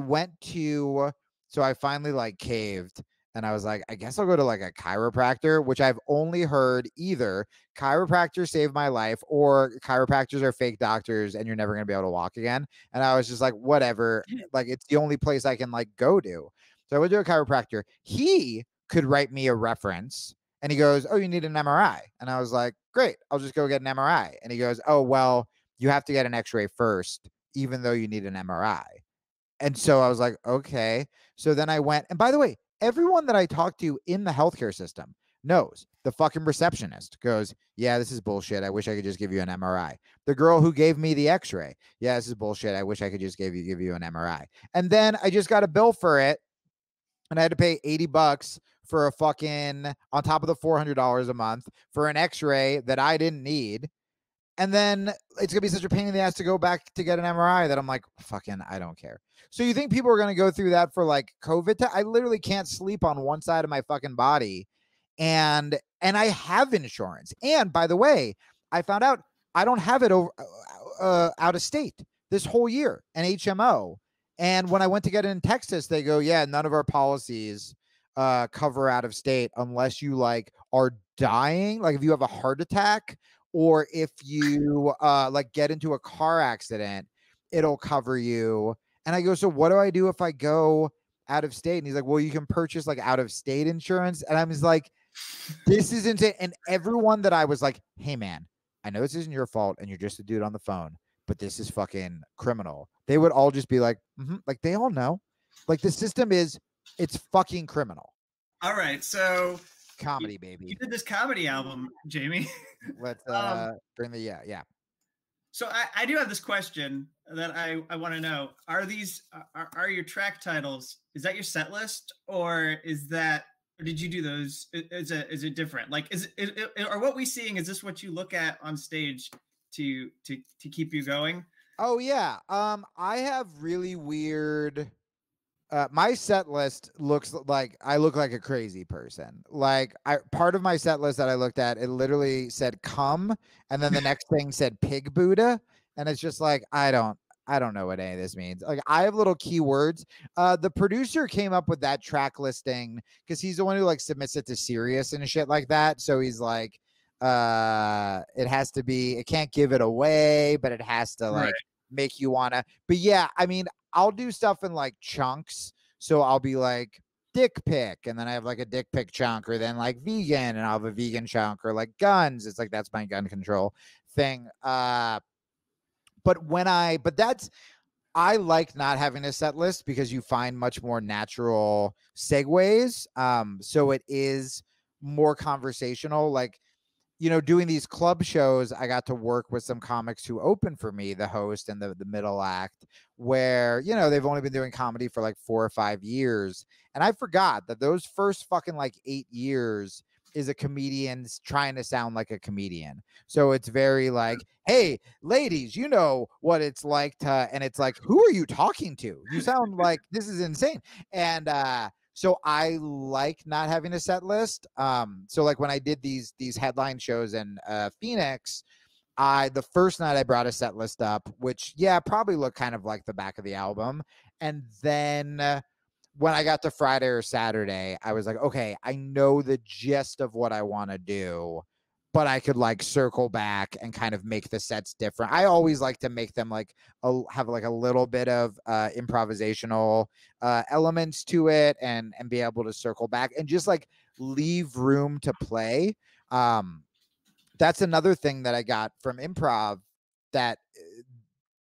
finally like caved. And I was like, I guess I'll go to like a chiropractor, which I've only heard either chiropractors saved my life or chiropractors are fake doctors and you're never going to be able to walk again. And I was just like, whatever. Like, it's the only place I can like go to. So I went to a chiropractor. He could write me a reference and he goes, oh, you need an MRI. And I was like, great, I'll just go get an MRI. And he goes, oh, well, you have to get an x-ray first, even though you need an MRI. And so I was like, okay. So then I went, and by the way, everyone that I talked to in the healthcare system knows. The fucking receptionist goes, yeah, this is bullshit. I wish I could just give you an MRI. The girl who gave me the x-ray, yeah, this is bullshit. I wish I could just give you an MRI. And then I just got a bill for it. And I had to pay $80 for a fucking, on top of the $400 a month for an x-ray that I didn't need. And then it's going to be such a pain in the ass to go back to get an MRI that I'm like, fucking, I don't care. So you think people are going to go through that for like COVID? I literally can't sleep on one side of my fucking body. And I have insurance. And by the way, I found out I don't have it over out of state this whole year, an HMO. And when I went to get it in Texas, they go, yeah, none of our policies cover out of state unless you like are dying. Like if you have a heart attack or if you like get into a car accident, it'll cover you. And I go, so what do I do if I go out of state? And he's like, well, you can purchase like out of state insurance. And I was like, this is insane. And everyone that I was like, hey man, I know this isn't your fault and you're just a dude on the phone, but this is fucking criminal. They would all just be like, like they all know. Like the system it's fucking criminal. All right. So comedy, baby. You did this comedy album, Jamie. Let's bring the yeah. So I do have this question that I want to know. Are these are your track titles, is that your set list or did you do those? Is it different? Like or what we seeing, is this what you look at on stage to keep you going? Oh yeah. I have really weird my set list looks like I look like a crazy person. Like part of my set list that I looked at, it literally said come, and then the next thing said pig Buddha. And it's just like, I don't know what any of this means. Like I have little keywords. The producer came up with that track listing because he's the one who like submits it to Sirius and shit like that. So he's like, it has to be, it can't give it away, but it has to like make you wanna. But yeah, I mean, I'll do stuff in like chunks. So I'll be like dick pic, and then I have like a dick pic chunk, or then like vegan, and I'll have a vegan chunk, or like guns. It's like, that's my gun control thing. But I like not having a set list because you find much more natural segues. So it is more conversational. Like, you know, doing these club shows, I got to work with some comics who open for me, the host and the middle act, where, you know, they've only been doing comedy for like 4 or 5 years. And I forgot that those first fucking like 8 years is a comedian's trying to sound like a comedian. So it's very like, hey, ladies, you know what it's like to, and it's like, who are you talking to? You sound like this is insane. And, so I like not having a set list. So like when I did these headline shows in Phoenix, the first night I brought a set list up, which probably looked kind of like the back of the album. And then when I got to Friday or Saturday, I was like, okay, I know the gist of what I want to do, but I could like circle back and kind of make the sets different. I always like to make them like have like a little bit of improvisational elements to it, and be able to circle back and just like leave room to play. That's another thing that I got from improv, that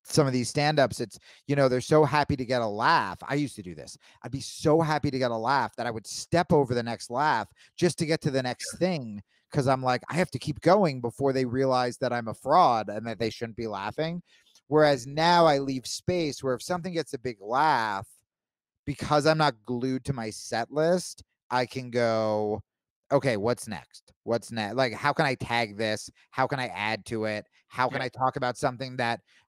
some of these stand-ups, it's, you know, they're so happy to get a laugh. I used to do this. I'd be so happy to get a laugh that I would step over the next laugh just to get to the next thing, because I'm like, I have to keep going before they realize that I'm a fraud and that they shouldn't be laughing. Whereas now I leave space where if something gets a big laugh, because I'm not glued to my set list, I can go, okay, what's next? What's next? Like, how can I tag this? How can I add to it? How can I talk about something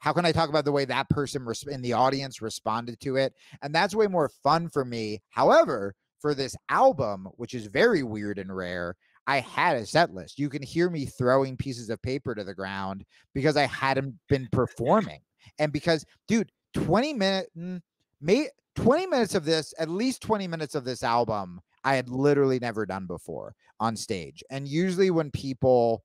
how can I talk about the way that person in the audience responded to it? And that's way more fun for me. However, for this album, which is very weird and rare, I had a set list. You can hear me throwing pieces of paper to the ground because I hadn't been performing. And because, dude, 20 minutes, maybe 20 minutes of this, at least 20 minutes of this album, I had literally never done before on stage. And usually when people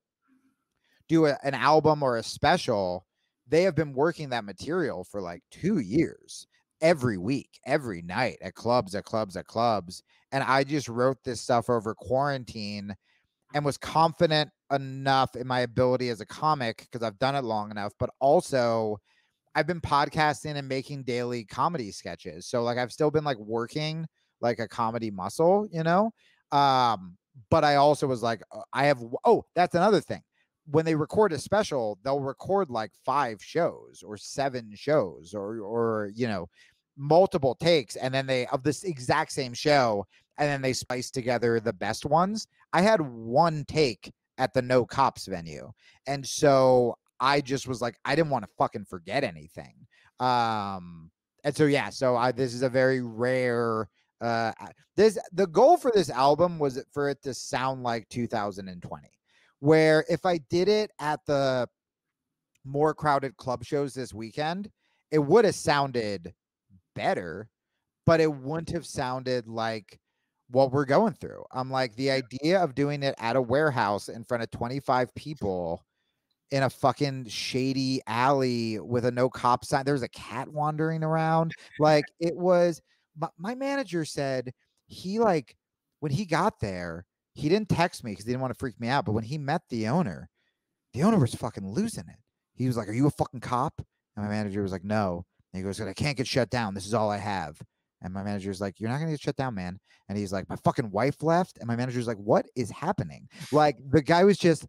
do an album or a special, they have been working that material for like 2 years, every week, every night at clubs. And I just wrote this stuff over quarantine and was confident enough in my ability as a comic because I've done it long enough, but also I've been podcasting and making daily comedy sketches. So like I've still been like working like a comedy muscle, you know? But I also was like, that's another thing. When they record a special, they'll record like 5 shows or 7 shows or you know, multiple takes, and then they of this exact same show, and then they splice together the best ones. I had 1 take at the No Cops venue. And so I just was like, I didn't want to fucking forget anything. And so, yeah, so this is a very rare, the goal for this album was for it to sound like 2020, where if I did it at the more crowded club shows this weekend, it would have sounded better, but it wouldn't have sounded like what we're going through. I'm like, the idea of doing it at a warehouse in front of 25 people in a fucking shady alley with a no cop sign. There was a cat wandering around. Like it was, my manager said he like, when he got there, he didn't text me because he didn't want to freak me out. But when he met the owner was fucking losing it. He was like, "Are you a fucking cop?" And my manager was like, "No." And he goes, "I can't get shut down. This is all I have." And my manager's like, "You're not going to get shut down, man." And he's like, "My fucking wife left." And my manager's like, "What is happening?" Like the guy was just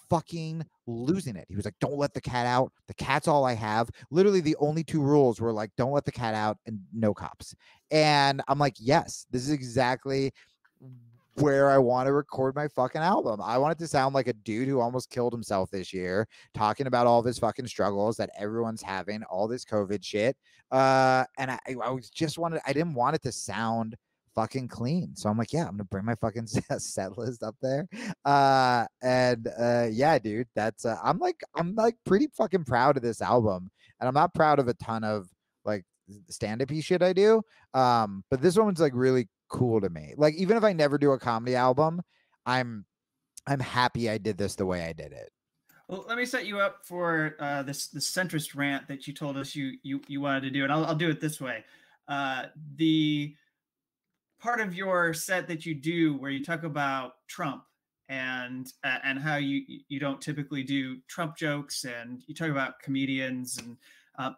fucking losing it. He was like, "Don't let the cat out. The cat's all I have." Literally the only 2 rules were like, don't let the cat out and no cops. And I'm like, yes, this is exactly where I want to record my fucking album. I want it to sound like a dude who almost killed himself this year, talking about all of his fucking struggles that everyone's having, all this COVID shit. And I didn't want it to sound fucking clean. So I'm like, yeah, I'm gonna bring my fucking set list up there. Yeah, dude, that's I'm like pretty fucking proud of this album. And I'm not proud of a ton of like stand-up-y shit I do. But this one's like really cool to me. Like even if I never do a comedy album, I'm happy I did this the way I did it. Well, let me set you up for this centrist rant that you told us you wanted to do, and I'll do it this way. The part of your set that you do where you talk about Trump and how you don't typically do Trump jokes, and you talk about comedians, and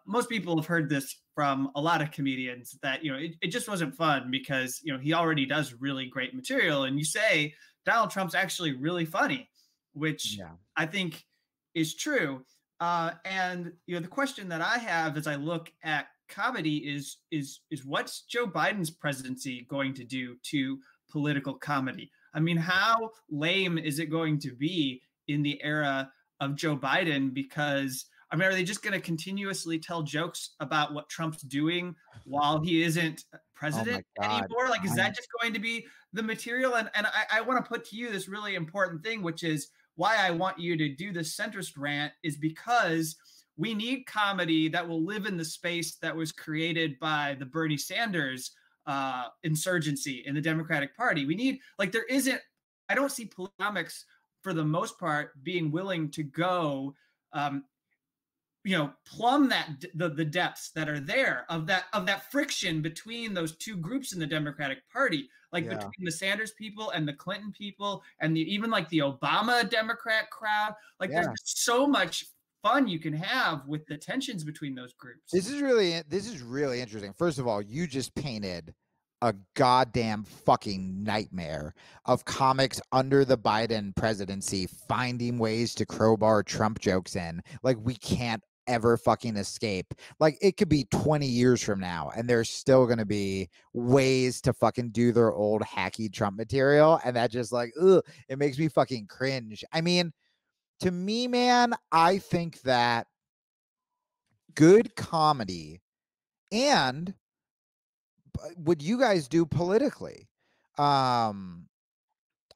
most people have heard this from a lot of comedians that it just wasn't fun because he already does really great material, and you say Donald Trump's actually really funny, which I think is true. And the question that I have as I look at comedy is what's Joe Biden's presidency going to do to political comedy? I mean, how lame is it going to be in the era of Joe Biden? Because I mean, are they just going to continuously tell jokes about what Trump's doing while he isn't president anymore? Like, is that just going to be the material? And I want to put to you this really important thing, which is why I want you to do this centrist rant, is because we need comedy that will live in the space that was created by the Bernie Sanders insurgency in the Democratic Party. We need, like, I don't see comics for the most part being willing to go, plumb the depths that are there of that friction between those 2 groups in the Democratic Party, like between the Sanders people and the Clinton people, and even like the Obama Democrat crowd. Like there's so much fun you can have with the tensions between those groups. This is really interesting. First of all, you just painted a goddamn fucking nightmare of comics under the Biden presidency finding ways to crowbar Trump jokes in. Like we can't ever fucking escape. Like it could be 20 years from now and there's still going to be ways to fucking do their old hacky Trump material. And that just like, it makes me fucking cringe. I mean, to me, man, I think that good comedy and what you guys do politically, I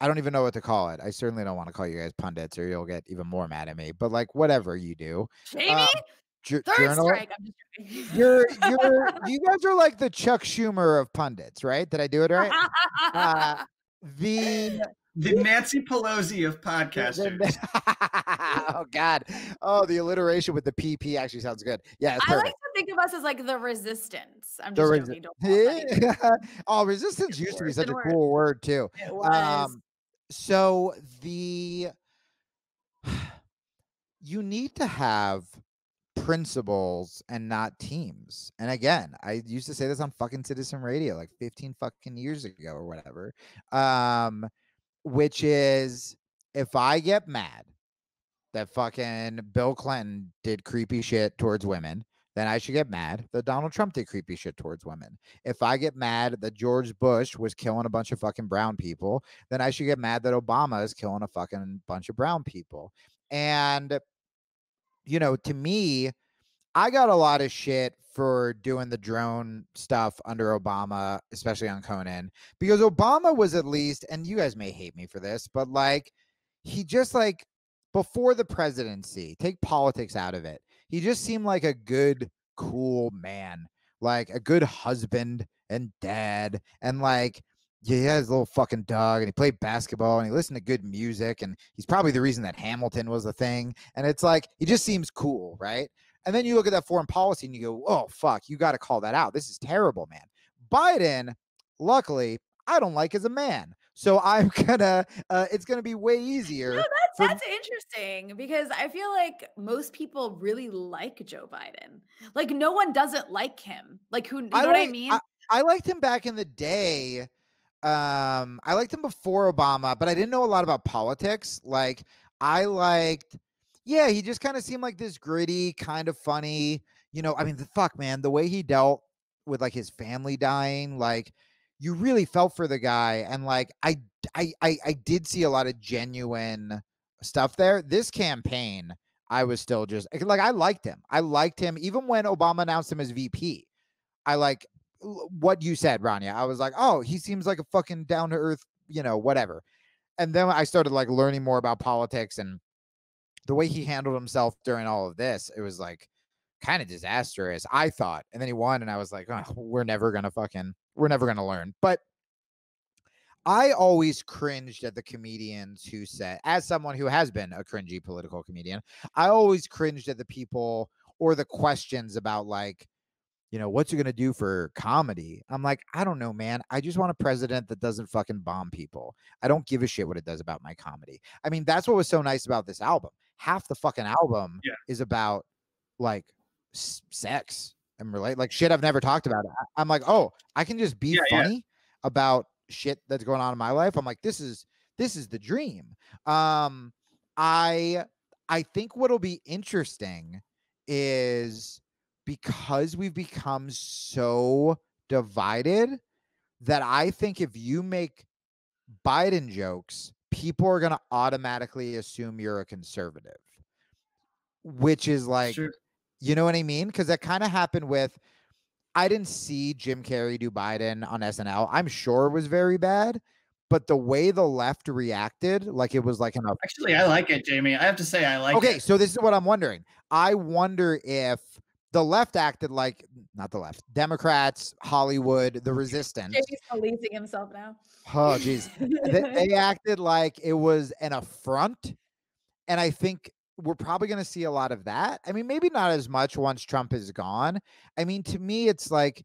don't even know what to call it. I certainly don't want to call you guys pundits or you'll get even more mad at me, but like whatever you do. Jamie? Third strike. I'm just you guys are like the Chuck Schumer of pundits, right? Did I do it right? The Nancy Pelosi of podcasters. Oh God! Oh, the alliteration with the PP actually sounds good. Yeah, I like to think of us as like the resistance. I'm just joking. Oh, resistance used to be such a cool word too. It was. So you need to have principles and not teams. And again, I used to say this on fucking Citizen Radio like 15 fucking years ago or whatever. Which is, if I get mad that fucking Bill Clinton did creepy shit towards women, then I should get mad that Donald Trump did creepy shit towards women. If I get mad that George Bush was killing a bunch of fucking brown people, then I should get mad that Obama is killing a fucking bunch of brown people. And, you know, to me, I got a lot of shit for doing the drone stuff under Obama, especially on Conan, because Obama was at least, and you guys may hate me for this, but like, he just like, before the presidency, take politics out of it, he just seemed like a good, cool man, like a good husband and dad, and like, yeah, he has a little fucking dog, and he played basketball, and he listened to good music, and he's probably the reason that Hamilton was a thing. And it's like, he just seems cool, right? And then you look at that foreign policy and you go, oh, fuck, you got to call that out. This is terrible, man. Biden, luckily, I don't like as a man. So I'm gonna, it's gonna be way easier. No, that's interesting, because I feel like most people really like Joe Biden. Like, no one doesn't like him. Like, who, you know what I mean? I liked him back in the day. I liked him before Obama, but I didn't know a lot about politics. Like, I liked, yeah, he just kind of seemed like this gritty, kind of funny, you know, I mean, fuck, man, the way he dealt with like his family dying, like, you really felt for the guy. And like, I did see a lot of genuine stuff there. This campaign, I was still just like, I liked him even when Obama announced him as VP. I like what you said, Rania. I was like, oh, he seems like a fucking down to earth, you know, whatever. And then I started like learning more about politics and the way he handled himself during all of this. It was like kind of disastrous, I thought. And then he won, and I was like, oh, we're never gonna learn. But I always cringed at the comedians who said, as someone who has been a cringy political comedian, I always cringed at the people or the questions about like, you know, what's it going to do for comedy? I'm like, I don't know, man. I just want a president that doesn't fucking bomb people. I don't give a shit what it does about my comedy. I mean, that's what was so nice about this album. Half the fucking album is about like sex and like shit I've never talked about. I'm like, oh, I can just be funny about shit that's going on in my life. I'm like, this is the dream. I think what'll be interesting is, because we've become so divided, that I think if you make Biden jokes, people are going to automatically assume you're a conservative, which is like, you know what I mean? Because that kind of happened with, I didn't see Jim Carrey do Biden on SNL. I'm sure it was very bad, but the way the left reacted, like it was like an Actually, I like it, Jamie. I have to say, I like it. Okay, so this is what I'm wondering. I wonder if the left acted like, not the left, Democrats, Hollywood, the resistance. Jamie's policing himself now. Oh, geez. they acted like it was an affront. And I think we're probably going to see a lot of that. I mean, maybe not as much once Trump is gone. I mean, to me, it's like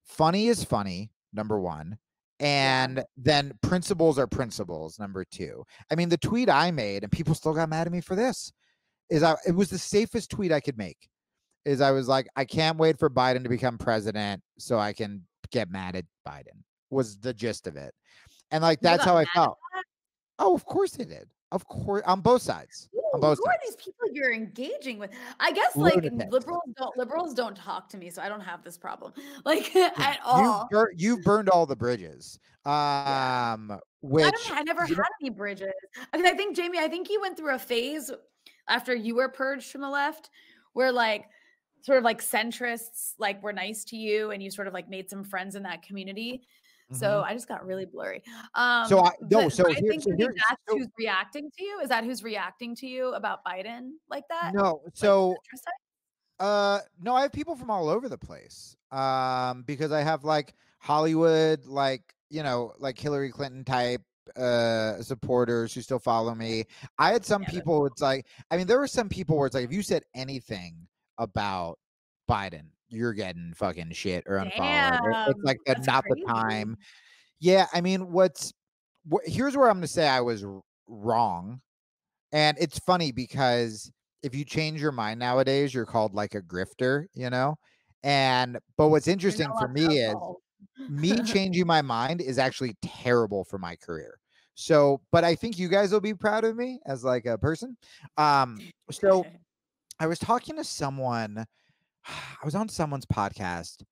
funny is funny, number one. And then principles are principles, number two. I mean, the tweet I made, and people still got mad at me for this, is it was the safest tweet I could make. Is I was like, I can't wait for Biden to become president so I can get mad at Biden, was the gist of it. And like, that's how I felt. Oh, of course they did. Of course, on both sides. Who are these people you're engaging with? I guess like liberals don't talk to me, so I don't have this problem like at all. You've burned all the bridges. Which I never had any bridges. I mean, I think Jamie, you went through a phase after you were purged from the left, where like sort of like centrists like were nice to you, and you sort of like made some friends in that community. So I just got really blurry. I think that's who's reacting to you. Is that who's reacting to you about Biden like that? No. So No, I have people from all over the place. Because I have like Hollywood, like, you know, like Hillary Clinton type supporters who still follow me. I had some people, it's like, I mean, there were some people where it's like, if you said anything about Biden, you're getting fucking shit or unfollowed. It's like not crazy. The time. Yeah, I mean, here's where I'm going to say I was wrong. And it's funny because if you change your mind nowadays, you're called like a grifter, you know? But what's interesting for me is me changing my mind is actually terrible for my career. So, but I think you guys will be proud of me as like a person. So I was talking to someone, I was on someone's podcast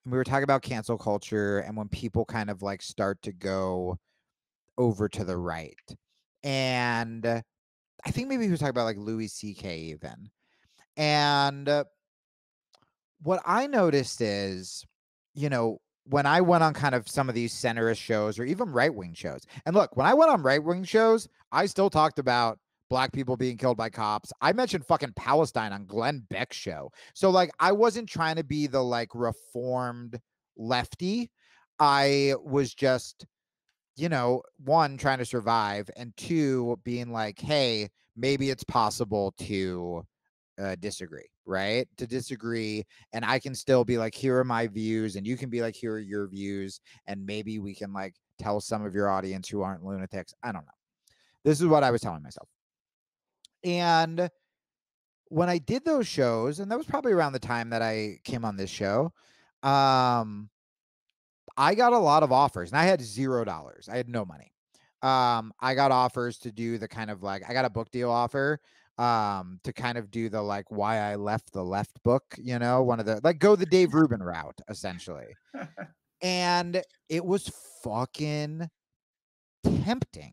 and we were talking about cancel culture and when people kind of like start to go over to the right. And I think maybe he was talking about like Louis C.K. even. And what I noticed is, you know, when I went on kind of some of these centrist shows or even right-wing shows, and look, when I went on right-wing shows, I still talked about black people being killed by cops. I mentioned fucking Palestine on Glenn Beck's show. So like, I wasn't trying to be the like reformed lefty. I was just, you know, one, trying to survive, and two, being like, hey, maybe it's possible to disagree, right? To disagree. And I can still be like, here are my views. And you can be like, here are your views. And maybe we can like tell some of your audience who aren't lunatics. I don't know. This is what I was telling myself. And when I did those shows, and that was probably around the time that I came on this show, I got a lot of offers and I had $0. I had no money. I got offers to do the kind of like, I got a book deal offer to kind of do the like why I left the left book, you know, one of the like go the Dave Rubin route essentially. And it was fucking tempting.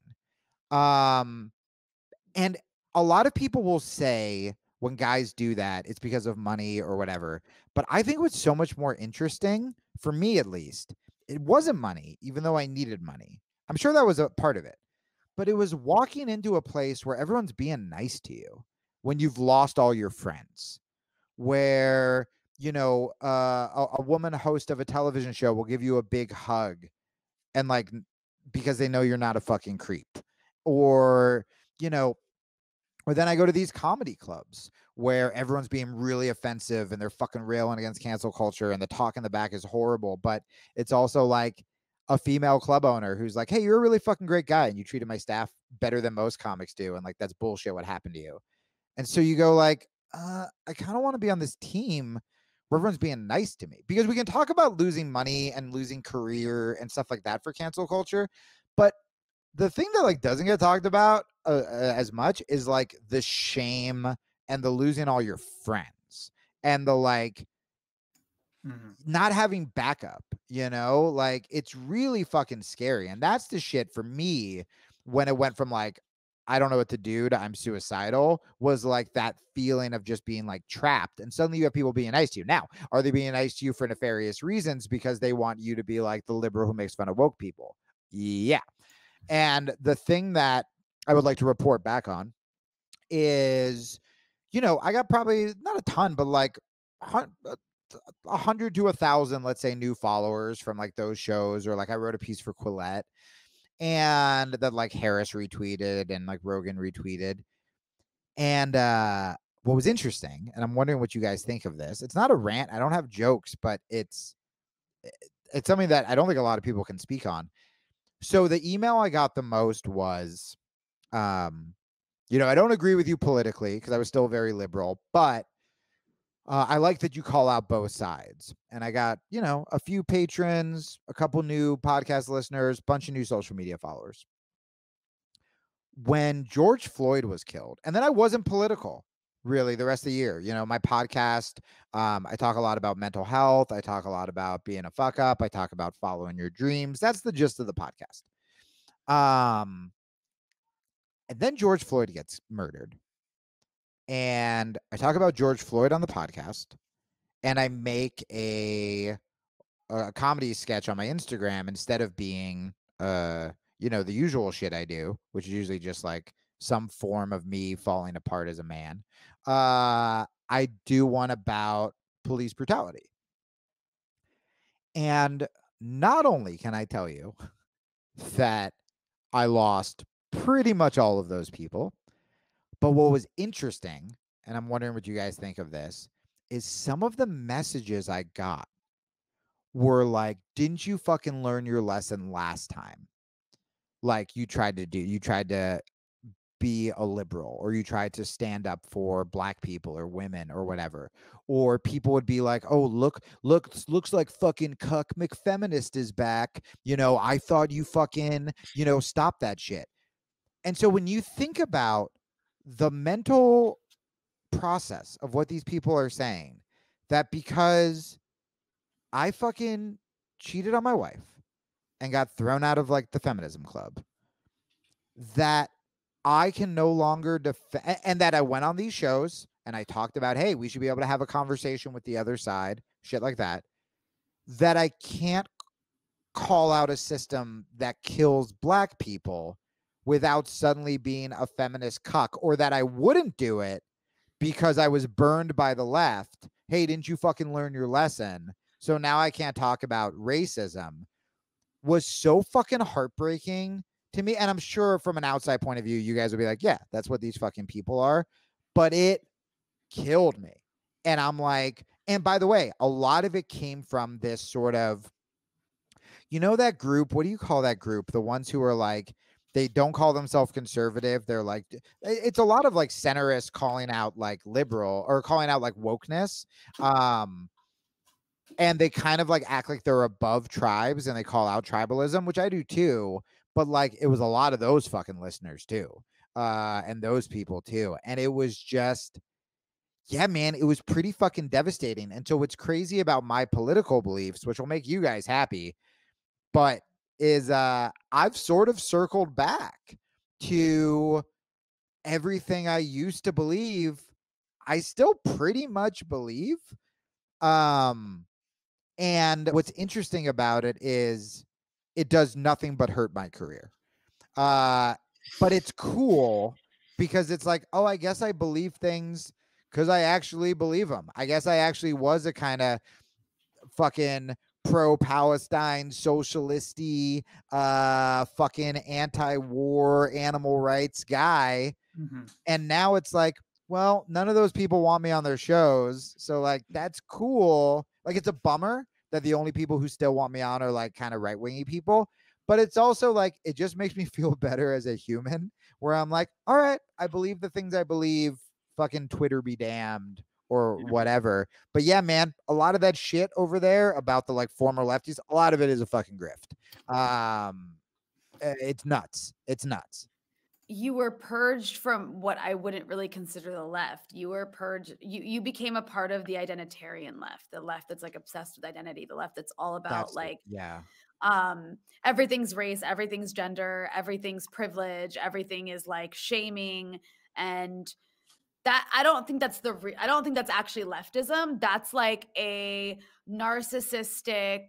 And a lot of people will say when guys do that, it's because of money or whatever. But I think what's so much more interesting, for me at least, it wasn't money, even though I needed money. I'm sure that was a part of it. But it was walking into a place where everyone's being nice to you when you've lost all your friends, where, you know, a woman host of a television show will give you a big hug and like, because they know you're not a fucking creep, or, you know, or then I go to these comedy clubs where everyone's being really offensive and they're fucking railing against cancel culture and the talk in the back is horrible. But it's also like a female club owner who's like, hey, you're a really fucking great guy and you treated my staff better than most comics do. And like, that's bullshit. What happened to you? And so you go like, I kind of want to be on this team where everyone's being nice to me, because we can talk about losing money and losing career and stuff like that for cancel culture. But the thing that like doesn't get talked about as much is like the shame and the losing all your friends and the like not having backup, you know, like it's really fucking scary. And that's the shit for me when it went from like, I don't know what to do to I'm suicidal, was like that feeling of just being like trapped. And suddenly you have people being nice to you. Now, are they being nice to you for nefarious reasons because they want you to be like the liberal who makes fun of woke people? Yeah. And the thing that I would like to report back on is, you know, I got probably not a ton, but like 100 to 1,000, let's say, new followers from like those shows, or like I wrote a piece for Quillette and that like Harris retweeted and like Rogan retweeted. And what was interesting, and I'm wondering what you guys think of this. It's not a rant. I don't have jokes, but it's something that I don't think a lot of people can speak on. So the email I got the most was, you know, I don't agree with you politically because I was still very liberal, but I like that you call out both sides. And I got, you know, a few patrons, a couple new podcast listeners, bunch of new social media followers. When George Floyd was killed, and then I wasn't political really the rest of the year. You know, my podcast, I talk a lot about mental health. I talk a lot about being a fuck up. I talk about following your dreams. That's the gist of the podcast. And then George Floyd gets murdered. And I talk about George Floyd on the podcast. And I make a comedy sketch on my Instagram instead of being, you know, the usual shit I do, which is usually just like some form of me falling apart as a man. I do one about police brutality. And not only can I tell you that I lost pretty much all of those people, but what was interesting, and I'm wondering what you guys think of this, is some of the messages I got were like, didn't you fucking learn your lesson last time? Like you tried to be a liberal, or you tried to stand up for black people or women or whatever. Or people would be like, oh, looks like fucking cuck McFeminist is back. I thought you fucking, stop that shit. And so when you think about the mental process of what these people are saying, that because I fucking cheated on my wife and got thrown out of like the feminism club, that I can no longer defend, and that I went on these shows and I talked about, hey, we should be able to have a conversation with the other side, shit like that, that I can't call out a system that kills black people without suddenly being a feminist cuck, or that I wouldn't do it because I was burned by the left. Hey, didn't you fucking learn your lesson? So now I can't talk about racism, was so fucking heartbreaking to me. And I'm sure from an outside point of view, you guys would be like, yeah, that's what these fucking people are. But it killed me. And I'm like, and by the way, a lot of it came from this sort of, that group, what do you call that group? The ones who are like, they don't call themselves conservative. They're like, it's a lot of like centerists calling out like liberal, or calling out like wokeness. And they kind of like act like they're above tribes, and they call out tribalism, which I do too. But like, it was a lot of those fucking listeners too. And those people too. And it was just, yeah, man, it was pretty fucking devastating. And so what's crazy about my political beliefs, which will make you guys happy, but is I've sort of circled back to everything I used to believe. I still pretty much believe. And what's interesting about it is it does nothing but hurt my career. But it's cool because it's like, oh, I guess I believe things because I actually believe them. I guess I actually was a kind of fucking pro-Palestine, socialisty, fucking anti-war, animal rights guy. Mm-hmm. And now it's like, well, none of those people want me on their shows. So like, that's cool. Like, it's a bummer that the only people who still want me on are like kind of right-wingy people. But it's also like, it just makes me feel better as a human, where I'm like, all right, I believe the things I believe, fucking Twitter be damned, or whatever. But yeah, man, a lot of that shit over there about the like former lefties, a lot of it is a fucking grift. It's nuts. It's nuts. You were purged from what I wouldn't really consider the left. You were purged. You became a part of the identitarian left, the left that's like obsessed with identity, the left that's all about everything's race, everything's gender, everything's privilege, everything is like shaming. And that, I don't think that's actually leftism. That's like a narcissistic,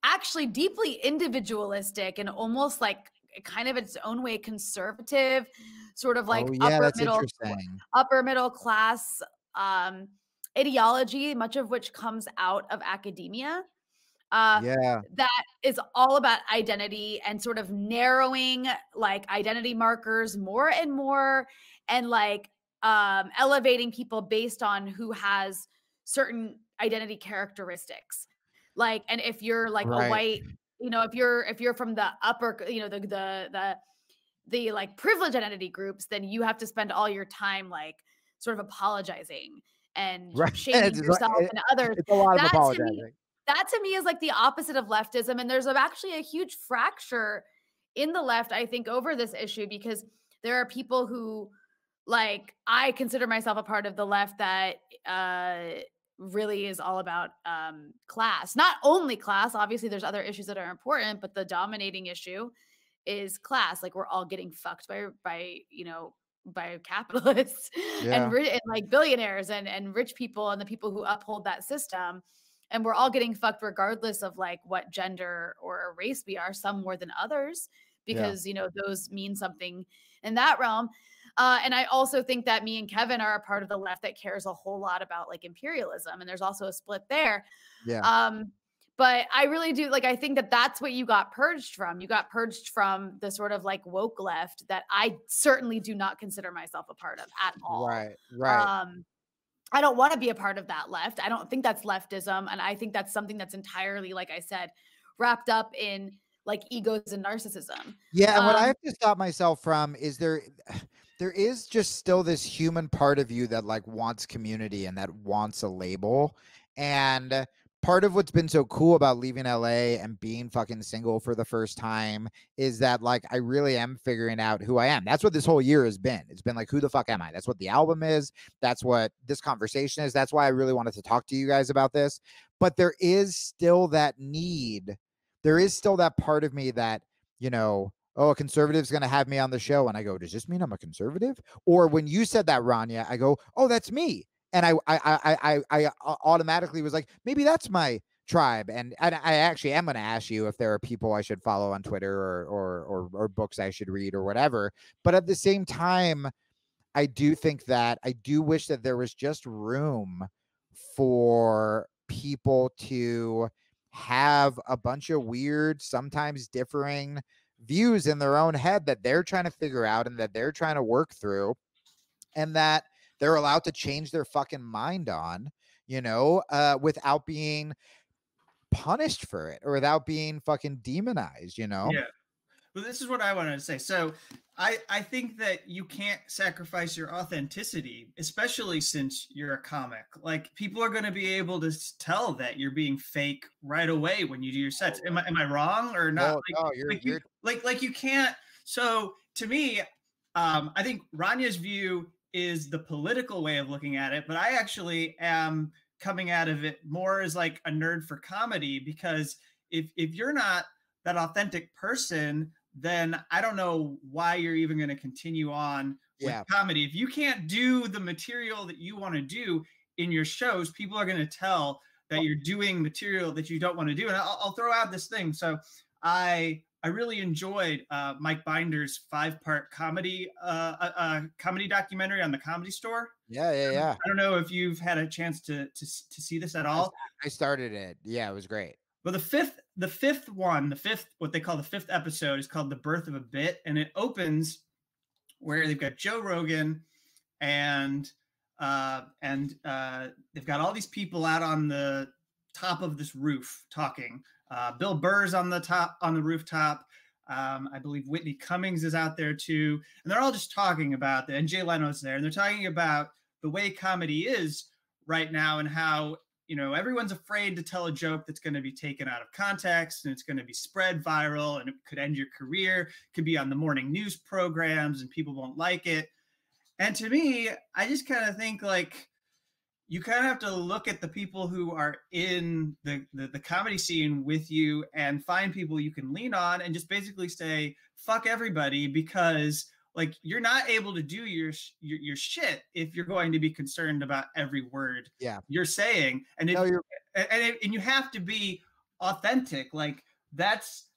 actually deeply individualistic, and almost like kind of its own way conservative, sort of like upper middle class ideology, much of which comes out of academia. That is all about identity and sort of narrowing like identity markers more and more, and like elevating people based on who has certain identity characteristics. Like, and if you're like a white, if you're from the upper, the like privileged identity groups, then you have to spend all your time like sort of apologizing and shaming yourself and others. It's a lot of apologizing. That to me is like the opposite of leftism. And there's actually a huge fracture in the left, I think, over this issue, because there are people who, like, I consider myself a part of the left that really is all about class. Not only class, obviously there's other issues that are important, but the dominating issue is class. Like, we're all getting fucked by capitalists and like billionaires and rich people and the people who uphold that system. And we're all getting fucked regardless of like what gender or race we are, some more than others, because, those mean something in that realm. And I also think that me and Kevin are a part of the left that cares a whole lot about like imperialism, and there's also a split there. Yeah. But I really do like, I think that that's what you got purged from. You got purged from the sort of like woke left that I certainly do not consider myself a part of at all. Right. I don't want to be a part of that left. I don't think that's leftism. And I think that's something that's entirely, like I said, wrapped up in like egos and narcissism. Yeah. And what I have to stop myself from is there is just still this human part of you that like wants community and that wants a label. And part of what's been so cool about leaving LA and being fucking single for the first time is that like I really am figuring out who I am. That's what this whole year has been. It's been like, who the fuck am I? That's what the album is. That's what this conversation is. That's why I really wanted to talk to you guys about this. But there is still that need. There is still that part of me that, you know, oh, a conservative's going to have me on the show. And I go, does this mean I'm a conservative? Or when you said that, Rania, I go, oh, that's me. And I automatically was like, maybe that's my tribe. And I actually am going to ask you if there are people I should follow on Twitter or books I should read or whatever. But at the same time, I do think that I do wish that there was just room for people to have a bunch of weird, sometimes differing views in their own head that they're trying to figure out and that they're trying to work through, and that they're allowed to change their fucking mind on, you know, without being punished for it or without being fucking demonized, you know? Yeah. Well, this is what I wanted to say. So I think that you can't sacrifice your authenticity, especially since you're a comic. Like, people are going to be able to tell that you're being fake right away when you do your sets. Am I wrong or not? No, you can't. So to me, I think Ranya's view is the political way of looking at it, but I actually am coming out of it more as like a nerd for comedy, because if you're not that authentic person, then I don't know why you're even going to continue on with comedy. If you can't do the material that you want to do in your shows, people are going to tell that you're doing material that you don't want to do. And I'll throw out this thing. So I really enjoyed Mike Binder's 5-part comedy comedy documentary on the Comedy Store. Yeah. I don't know if you've had a chance to see this at all. I started it. Yeah, it was great. Well, the fifth what they call the fifth episode is called The Birth of a Bit, and it opens where they've got Joe Rogan and they've got all these people out on the top of this roof talking. Bill Burr's on the rooftop. I believe Whitney Cummings is out there too, and they're all just talking about and Jay Leno's there, and they're talking about the way comedy is right now and how, you know, everyone's afraid to tell a joke that's going to be taken out of context and it's going to be spread viral and it could end your career. It could be on the morning news programs and people won't like it. And to me, I just kind of think like you kind of have to look at the people who are in the comedy scene with you and find people you can lean on and just basically say, fuck everybody, because like you're not able to do your shit if you're going to be concerned about every word you're saying, and you have to be authentic. Like that's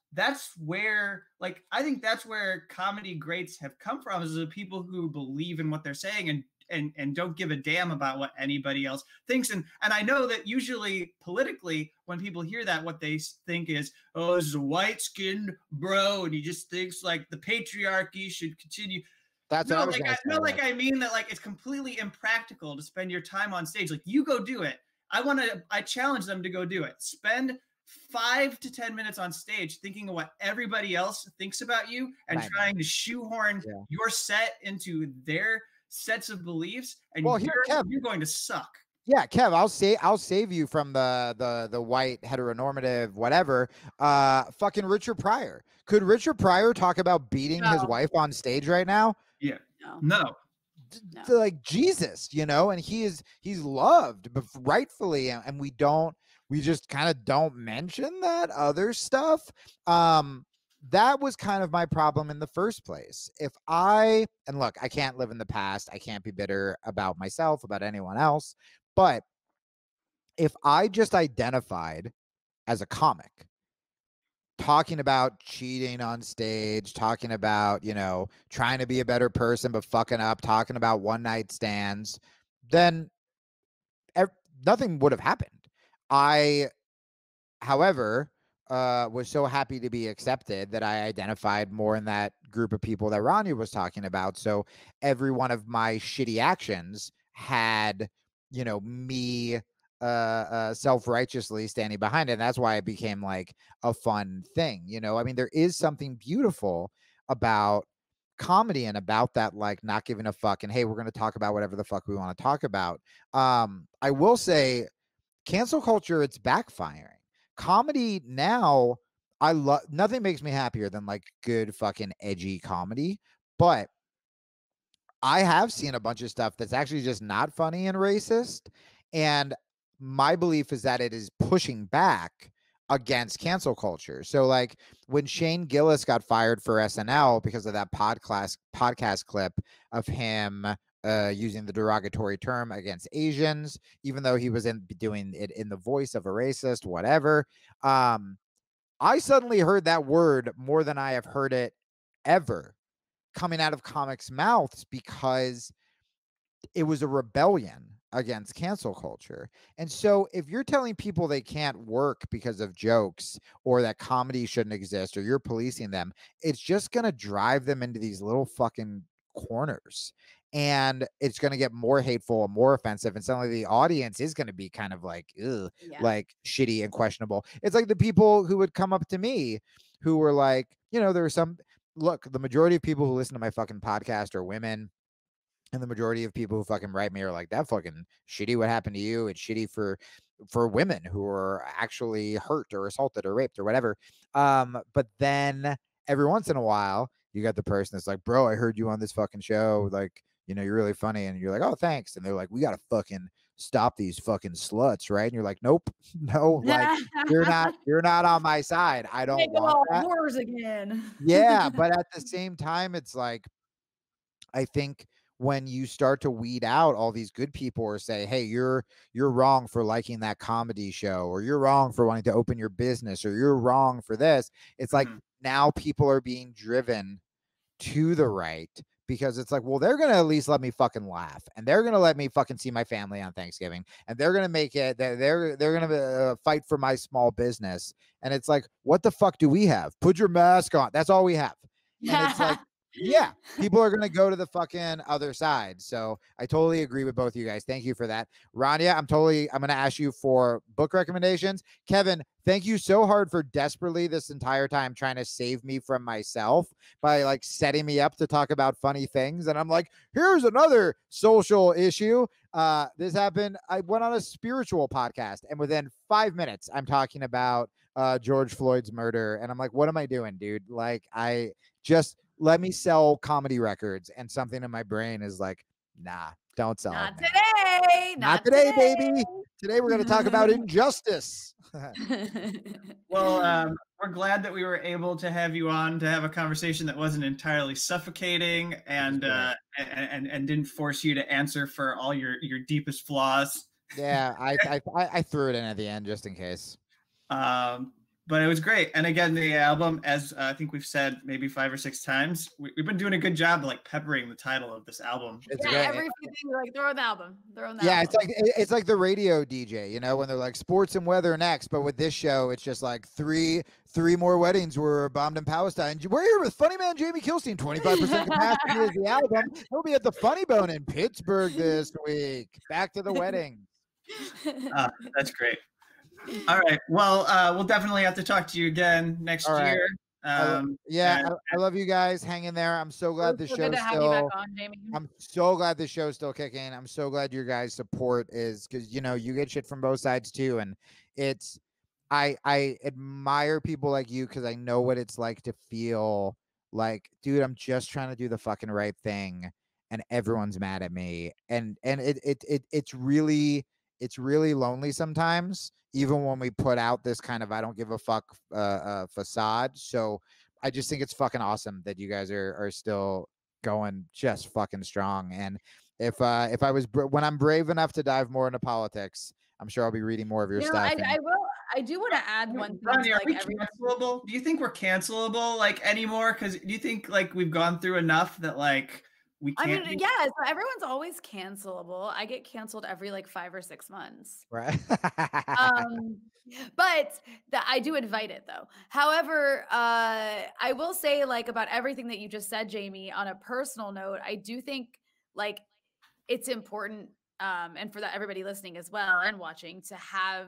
where, like, I think that's where comedy greats have come from, is the people who believe in what they're saying and don't give a damn about what anybody else thinks. And I know that usually politically, when people hear that, what they think is, oh, this is a white-skinned bro, and he just thinks like the patriarchy should continue. That's no, I mean that like it's completely impractical to spend your time on stage. Like, you go do it. I challenge them to go do it. Spend 5 to 10 minutes on stage thinking of what everybody else thinks about you and trying to shoehorn your set into their sets of beliefs, and you're going to suck. Yeah, Kev, I'll save you from the white heteronormative whatever. Fucking Richard Pryor. Could Richard Pryor talk about beating his wife on stage right now? Yeah. No. Like, Jesus, you know, and he's loved, but rightfully, and we just kind of don't mention that other stuff. That was kind of my problem in the first place. And look, I can't live in the past. I can't be bitter about myself, about anyone else. But if I just identified as a comic talking about cheating on stage, talking about, you know, trying to be a better person but fucking up, talking about one night stands, then nothing would have happened. I, however, was so happy to be accepted that I identified more in that group of people that Rania was talking about. So every one of my shitty actions had, you know, me self-righteously standing behind it. And that's why it became like a fun thing. You know, I mean, there is something beautiful about comedy and about that, like, not giving a fuck and, hey, we're going to talk about whatever the fuck we want to talk about. I will say, cancel culture, it's backfiring. Comedy now, I love, nothing makes me happier than like good fucking edgy comedy, but I have seen a bunch of stuff that's actually just not funny and racist. And my belief is that it is pushing back against cancel culture. So like when Shane Gillis got fired for SNL because of that podcast clip of him using the derogatory term against Asians, even though he was doing it in the voice of a racist, whatever. I suddenly heard that word more than I have heard it ever coming out of comics' mouths, because it was a rebellion against cancel culture. And so if you're telling people they can't work because of jokes, or that comedy shouldn't exist, or you're policing them, it's just going to drive them into these little fucking corners, and it's going to get more hateful and more offensive, and suddenly the audience is going to be kind of like, ugh, like shitty and questionable. It's like the people who would come up to me who were like, you know, there are some, look, the majority of people who listen to my fucking podcast are women. And the majority of people who fucking write me are like, that fucking shitty what happened to you. It's shitty for women who are actually hurt or assaulted or raped or whatever. But then every once in a while, you got the person that's like, bro, I heard you on this fucking show. Like, you know, you're really funny. And you're like, oh, thanks. And they're like, we got to fucking stop these fucking sluts, right? And you're like, nope, no, like you're not on my side. I don't want that. Wars again. Yeah, but at the same time, it's like, I think when you start to weed out all these good people, or say, hey, you're wrong for liking that comedy show, or you're wrong for wanting to open your business, or you're wrong for this, it's like now people are being driven to the right, because it's like, well, they're going to at least let me fucking laugh, and they're going to let me fucking see my family on Thanksgiving, and they're going to make it, they're going to fight for my small business. And it's like, what the fuck do we have? Put your mask on. That's all we have. And it's like, yeah, people are going to go to the fucking other side. So I totally agree with both of you guys. Thank you for that. Rania, I'm going to ask you for book recommendations. Kevin, thank you so hard for desperately this entire time trying to save me from myself by like setting me up to talk about funny things. And I'm like, here's another social issue. This happened. I went on a spiritual podcast, and within 5 minutes, I'm talking about George Floyd's murder. And I'm like, what am I doing, dude? Like, I just, let me sell comedy records. And something in my brain is like, nah, don't sell Not it. Today. Not today, baby. Today we're going to talk about injustice. Well, we're glad that we were able to have you on to have a conversation that wasn't entirely suffocating and didn't force you to answer for all your deepest flaws. Yeah, I threw it in at the end just in case. But it was great. And again, the album, as I think we've said maybe 5 or 6 times, we've been doing a good job like peppering the title of this album. It's every few things, like throw an album. Yeah, it's like the radio DJ, you know, when they're like sports and weather next. But with this show, it's just like three more weddings were bombed in Palestine. We're here with funny man Jamie Kilstein. 25% capacity is the album. He'll be at the Funny Bone in Pittsburgh this week. Back to the wedding. That's great. All right. Well, we'll definitely have to talk to you again next year. I love you guys. Hang in there. I'm so glad the show's still. I'm so glad the show's still kicking. I'm so glad your guys' support is, because you know you get shit from both sides too, and it's. I admire people like you, because I know what it's like to feel like, dude, I'm just trying to do the fucking right thing, and everyone's mad at me, and it's really lonely sometimes, even when we put out this kind of I don't give a fuck facade. So I just think it's fucking awesome that you guys are still going just fucking strong. And if I was when I'm brave enough to dive more into politics, I'm sure I'll be reading more of your stuff. I will. I do want to add one thing. Ronnie, are we cancelable? Do you think we're cancelable like anymore? Because do you think like we've gone through enough that like we can't? I mean, yeah, so everyone's always cancelable. I get canceled every like 5 or 6 months. Right. But I do invite it though. However, I will say like about everything that you just said, Jamie, on a personal note, I do think like it's important, and for that everybody listening as well and watching, to have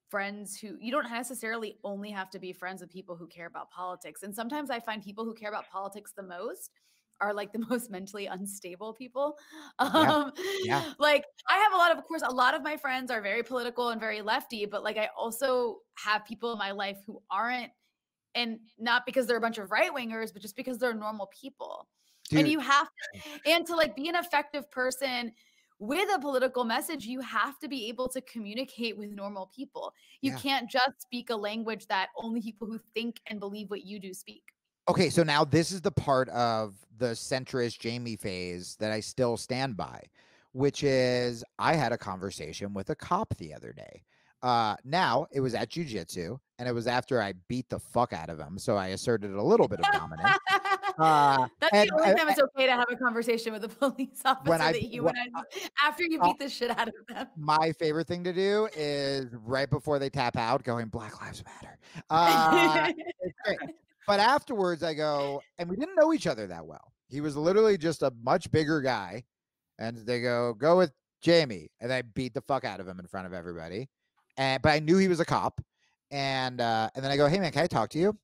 friends who you don't necessarily only have to be friends with people who care about politics. And sometimes I find people who care about politics the most are like the most mentally unstable people. Yeah. Like I have of course, a lot of my friends are very political and very lefty, but like I also have people in my life who aren't, and not because they're a bunch of right wingers, but just because they're normal people. Dude. And you have to, and to like be an effective person with a political message, you have to be able to communicate with normal people. You can't just speak a language that only people who think and believe what you do speak. Okay, so now this is the part of the centrist Jamie phase that I still stand by, which is I had a conversation with a cop the other day. Now it was at jiu-jitsu, and it was after I beat the fuck out of him, so I asserted a little bit of dominance. That's the only time it's okay to have a conversation with a police officer after you beat the shit out of them. My favorite thing to do is right before they tap out, going Black Lives Matter. It's great. But afterwards I go, and we didn't know each other that well. He was literally just a much bigger guy. And they go with Jamie. And I beat the fuck out of him in front of everybody. But I knew he was a cop. And then I go, hey man, can I talk to you?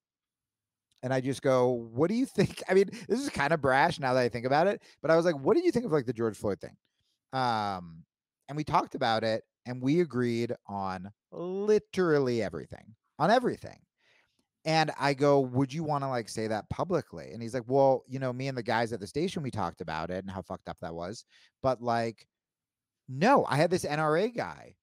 And I just go, what do you think? I mean, this is kind of brash now that I think about it. But I was like, what did you think of like the George Floyd thing? And we talked about it, and we agreed on literally everything. On everything. And I go, would you want to like say that publicly? And he's like, well, you know, me and the guys at the station, we talked about it and how fucked up that was. But like, no, I had this NRA guy,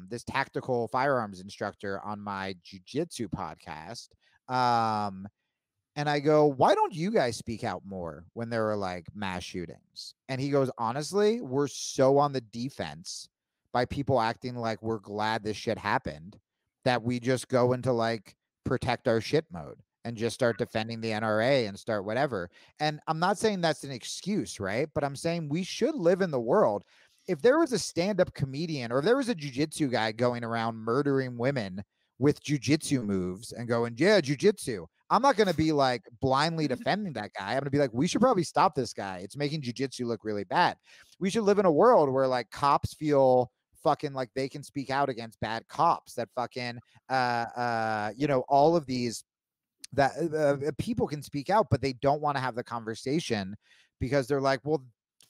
this tactical firearms instructor on my jiu-jitsu podcast. And I go, why don't you guys speak out more when there are like mass shootings? And he goes, honestly, we're so on the defense by people acting like we're glad this shit happened that we just go into like protect our shit mode and just start defending the NRA and start whatever. And I'm not saying that's an excuse, right? But I'm saying we should live in the world. If there was a stand-up comedian or if there was a jiu-jitsu guy going around murdering women with jiu-jitsu moves and going, yeah, jiu-jitsu, I'm not going to be like blindly defending that guy. I'm going to be like, we should probably stop this guy. It's making jiu-jitsu look really bad. We should live in a world where like cops feel fucking like they can speak out against bad cops, that fucking you know, all of these that people can speak out, but they don't want to have the conversation because they're like, well,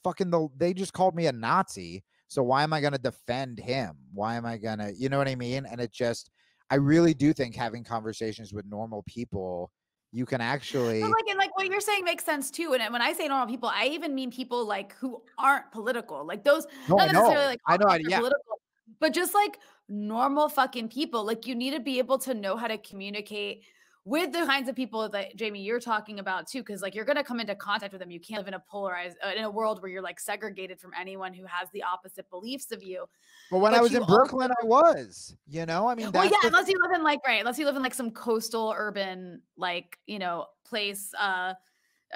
fucking they just called me a Nazi, so why am I going to defend him? Why am I going to, you know what I mean? And it just, I really do think having conversations with normal people, you can actually like what you're saying makes sense too. And when I say normal people, I even mean people like who aren't political, like those, not necessarily like I know, yeah, political, but just like normal fucking people. Like you need to be able to know how to communicate with the kinds of people that Jamie you're talking about too, because like you're going to come into contact with them. You can't live in a polarized in a world where you're like segregated from anyone who has the opposite beliefs of you. But when I was in Brooklyn, I was, you know, I mean, well, yeah, unless you live in like, right, unless you live in like some coastal urban, like, you know, place, a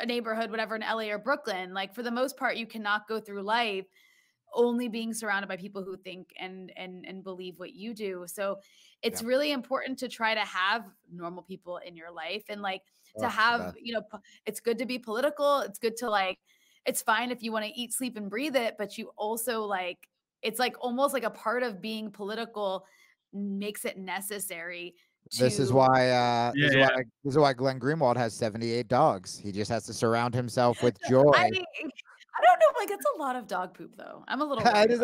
neighborhood, whatever, in LA or Brooklyn. Like for the most part, you cannot go through life only being surrounded by people who think and believe what you do. So it's really important to try to have normal people in your life and like to have, you know, it's good to be political. It's good to like, it's fine if you want to eat, sleep and breathe it, but you also like, it's like almost like a part of being political makes it necessary. This is why this is why Glenn Greenwald has 78 dogs. He just has to surround himself with joy. I don't know, like it's a lot of dog poop though. I'm a little that is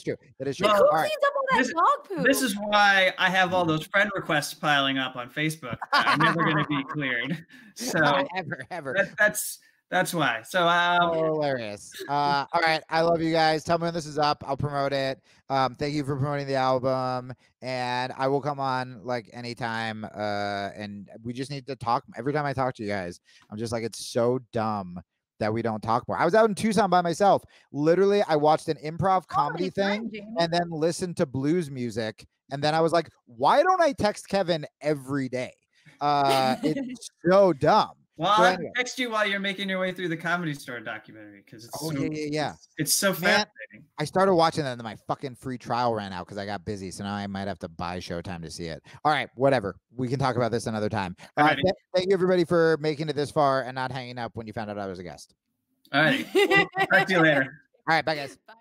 true. That is true. Like, who cleans up all that dog poop? This is why I have all those friend requests piling up on Facebook. I'm never going to be cleared. So ever. That's why. So hilarious. All right. I love you guys. Tell me when this is up. I'll promote it. Thank you for promoting the album. And I will come on like anytime. And we just need to talk. Every time I talk to you guys, I'm just like, it's so dumb that we don't talk more. I was out in Tucson by myself. Literally, I watched an improv comedy thing and then listened to blues music And then I was like, why don't I text Kevin every day? It's so dumb. Well, so I'll text you while you're making your way through the Comedy Store documentary because it's it's so fascinating. I started watching that and then my fucking free trial ran out because I got busy. So now I might have to buy Showtime to see it. All right, whatever. We can talk about this another time. Thank you everybody for making it this far and not hanging up when you found out I was a guest. All right. We'll talk to you later. All right, bye guys. Bye.